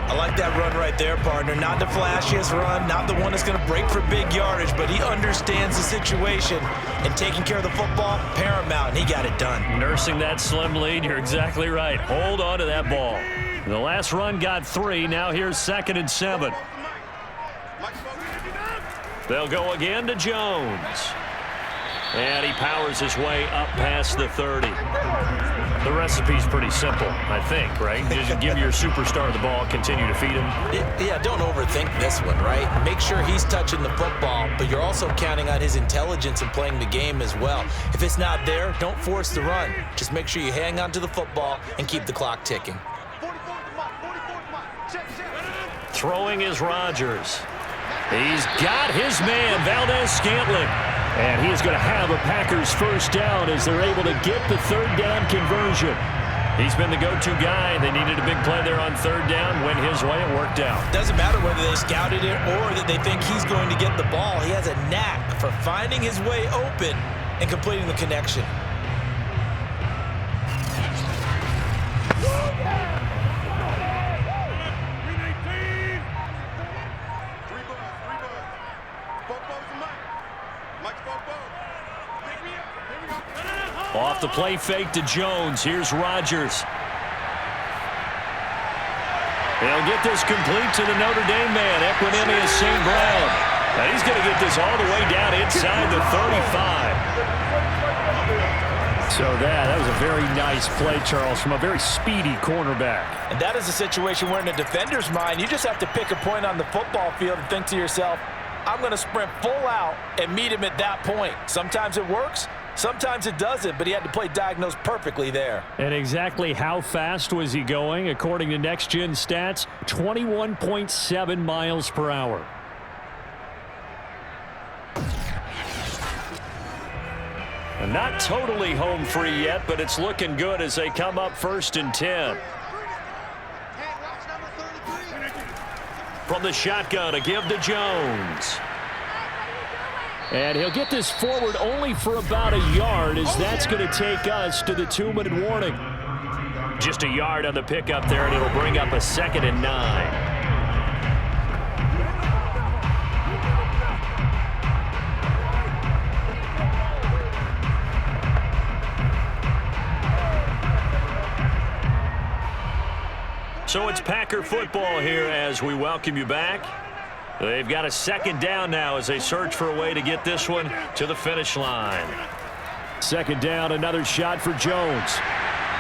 I like that run right there, partner. Not the flashiest run, not the one that's going to break for big yardage, but he understands the situation, and taking care of the football, paramount, and he got it done. Nursing that slim lead, you're exactly right. Hold on to that ball. The last run got 3. Now here's 2nd and 7. They'll go again to Jones. And he powers his way up past the 30. The recipe's pretty simple, I think, right? Just give your superstar the ball, continue to feed him. Yeah, don't overthink this one, right? Make sure he's touching the football, but you're also counting on his intelligence in playing the game as well. If it's not there, don't force the run. Just make sure you hang on to the football and keep the clock ticking. Throwing is Rodgers. He's got his man, Valdez-Scantling. And he is going to have a Packers first down as they're able to get the 3rd down conversion. He's been the go-to guy. They needed a big play there on 3rd down. Went his way. It worked out. Doesn't matter whether they scouted it or that they think he's going to get the ball. He has a knack for finding his way open and completing the connection. Off the play fake to Jones. Here's Rodgers. They'll get this complete to the Notre Dame man, Equinemius St. Brown. And he's going to get this all the way down inside the 35. So that was a very nice play, Charles, from a very speedy cornerback. And that is a situation where in a defender's mind, you just have to pick a point on the football field and think to yourself, I'm going to sprint full out and meet him at that point. Sometimes it works, Sometimes it doesn't, but he had to play diagnose perfectly there. And exactly how fast was he going? According to Next Gen Stats, 21.7 miles per hour. And not totally home free yet, but it's looking good as they come up 1st and 10. From the shotgun, a give to Jones. And he'll get this forward only for about a yard, as that's going to take us to the 2-minute warning. Just a yard on the pickup there, and it'll bring up a 2nd and 9. So it's Packer football here as we welcome you back. They've got a 2nd down now as they search for a way to get this one to the finish line. 2nd down, another shot for Jones.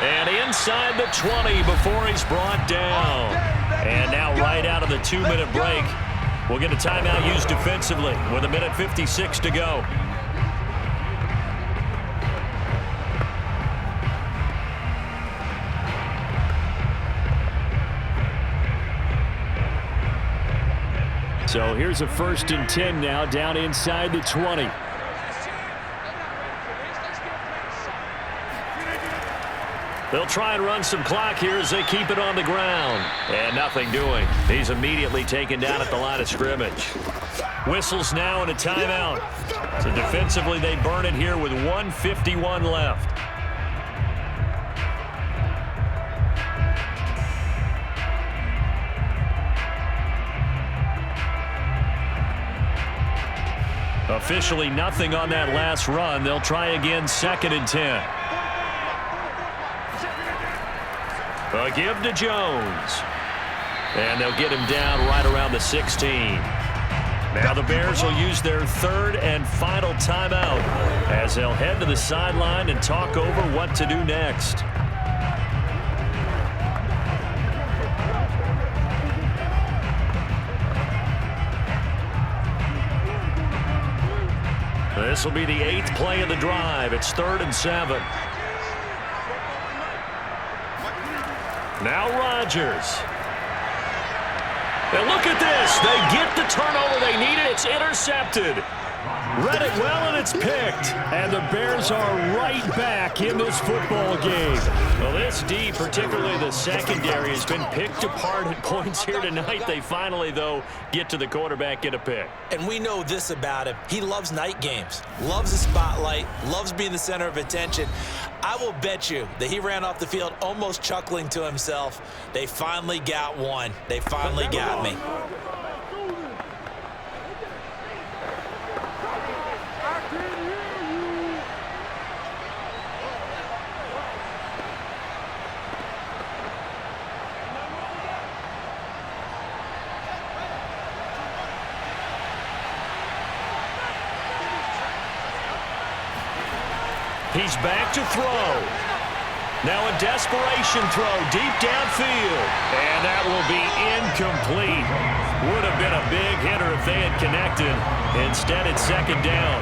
And inside the 20 before he's brought down. And now right out of the 2-minute break, we'll get a timeout used defensively with 1:56 to go. So here's a 1st and 10 now, down inside the 20. They'll try and run some clock here as they keep it on the ground. And nothing doing. He's immediately taken down at the line of scrimmage. Whistles now and a timeout. So defensively, they burn it here with 1:51 left. Officially nothing on that last run. They'll try again 2nd and 10. A give to Jones. And they'll get him down right around the 16. Now the Bears will use their 3rd and final timeout as they'll head to the sideline and talk over what to do next. This will be the 8th play of the drive. It's 3rd and 7. Now Rodgers. And look at this. They get the turnover they needed. It's intercepted. Read it well, and it's picked. And the Bears are right back in this football game. Well, this D, particularly the secondary, has been picked apart at points here tonight. They finally, though, get to the quarterback, get a pick. And we know this about him. He loves night games, loves the spotlight, loves being the center of attention. I will bet you that he ran off the field almost chuckling to himself. They finally got one. They finally got me. He's back to throw. Now a desperation throw deep downfield. And that will be incomplete. Would have been a big hitter if they had connected. Instead, it's 2nd down.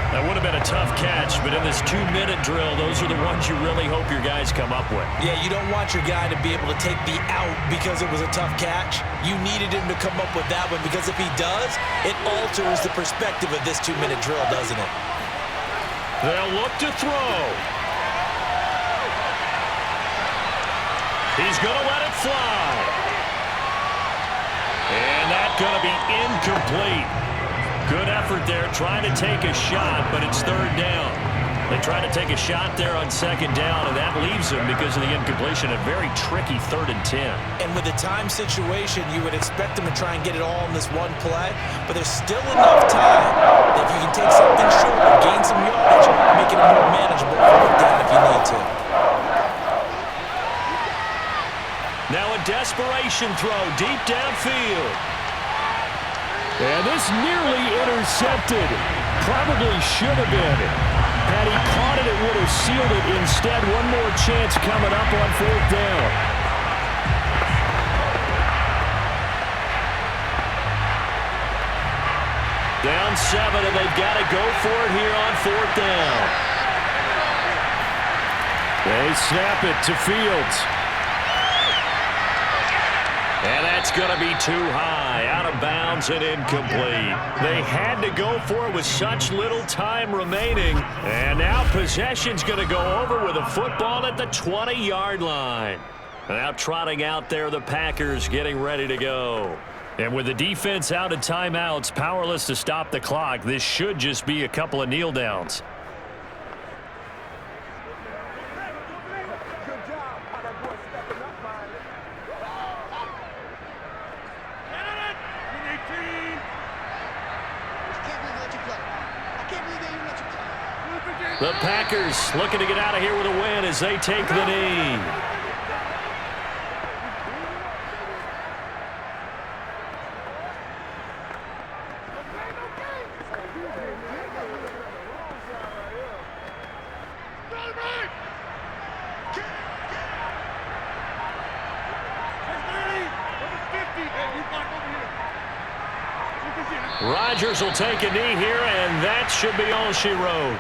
That would have been a tough catch, but in this 2-minute drill, those are the ones you really hope your guys come up with. Yeah, you don't want your guy to be able to take the out because it was a tough catch. You needed him to come up with that one because if he does, it alters the perspective of this 2-minute drill, doesn't it? They'll look to throw. He's going to let it fly. And that's going to be incomplete. Good effort there trying to take a shot, but it's 3rd down. They try to take a shot there on 2nd down, and that leaves them, because of the incompletion, a very tricky 3rd and 10. And with the time situation, you would expect them to try and get it all in this one play, but there's still enough time that if you can take something short or gain some yardage, make it a more manageable 4th down if you need to. Now a desperation throw deep downfield. And this nearly intercepted. Probably should have been. Had he caught it, it would have sealed it. Instead, one more chance coming up on 4th down. Down 7, and they've got to go for it here on 4th down. They snap it to Fields. And that's going to be too high, out of bounds and incomplete. They had to go for it with such little time remaining. And now possession's going to go over with a football at the 20-yard line. Now trotting out there, the Packers getting ready to go. And with the defense out of timeouts, powerless to stop the clock, this should just be a couple of kneel downs. The Packers looking to get out of here with a win as they take the knee. Rodgers will take a knee here, and that should be all she wrote.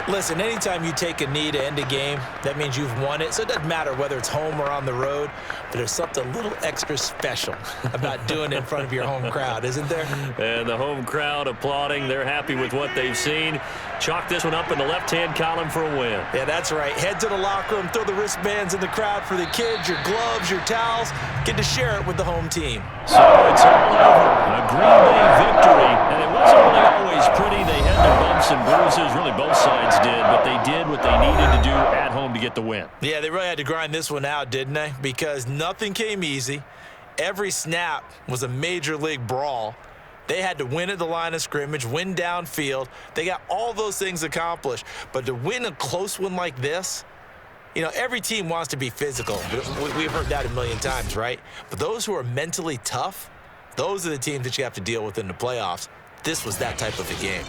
Listen, anytime you take a knee to end a game, that means you've won it. So it doesn't matter whether it's home or on the road, but there's something a little extra special about doing it in front of your home crowd, isn't there? And the home crowd applauding. They're happy with what they've seen. Chalk this one up in the left-hand column for a win. Yeah, that's right. Head to the locker room, throw the wristbands in the crowd for the kids, your gloves, your towels. Get to share it with the home team. So it's all over. A Green Bay victory. And it wasn't really always pretty. They had their bumps and bruises. Really, both sides did. But they did what they needed to do at home to get the win. Yeah, they really had to grind this one out, didn't they? Because nothing came easy. Every snap was a major league brawl. They had to win at the line of scrimmage, win downfield. They got all those things accomplished. But to win a close one like this, you know, every team wants to be physical. We've heard that a million times, right? But those who are mentally tough, those are the teams that you have to deal with in the playoffs. This was that type of a game.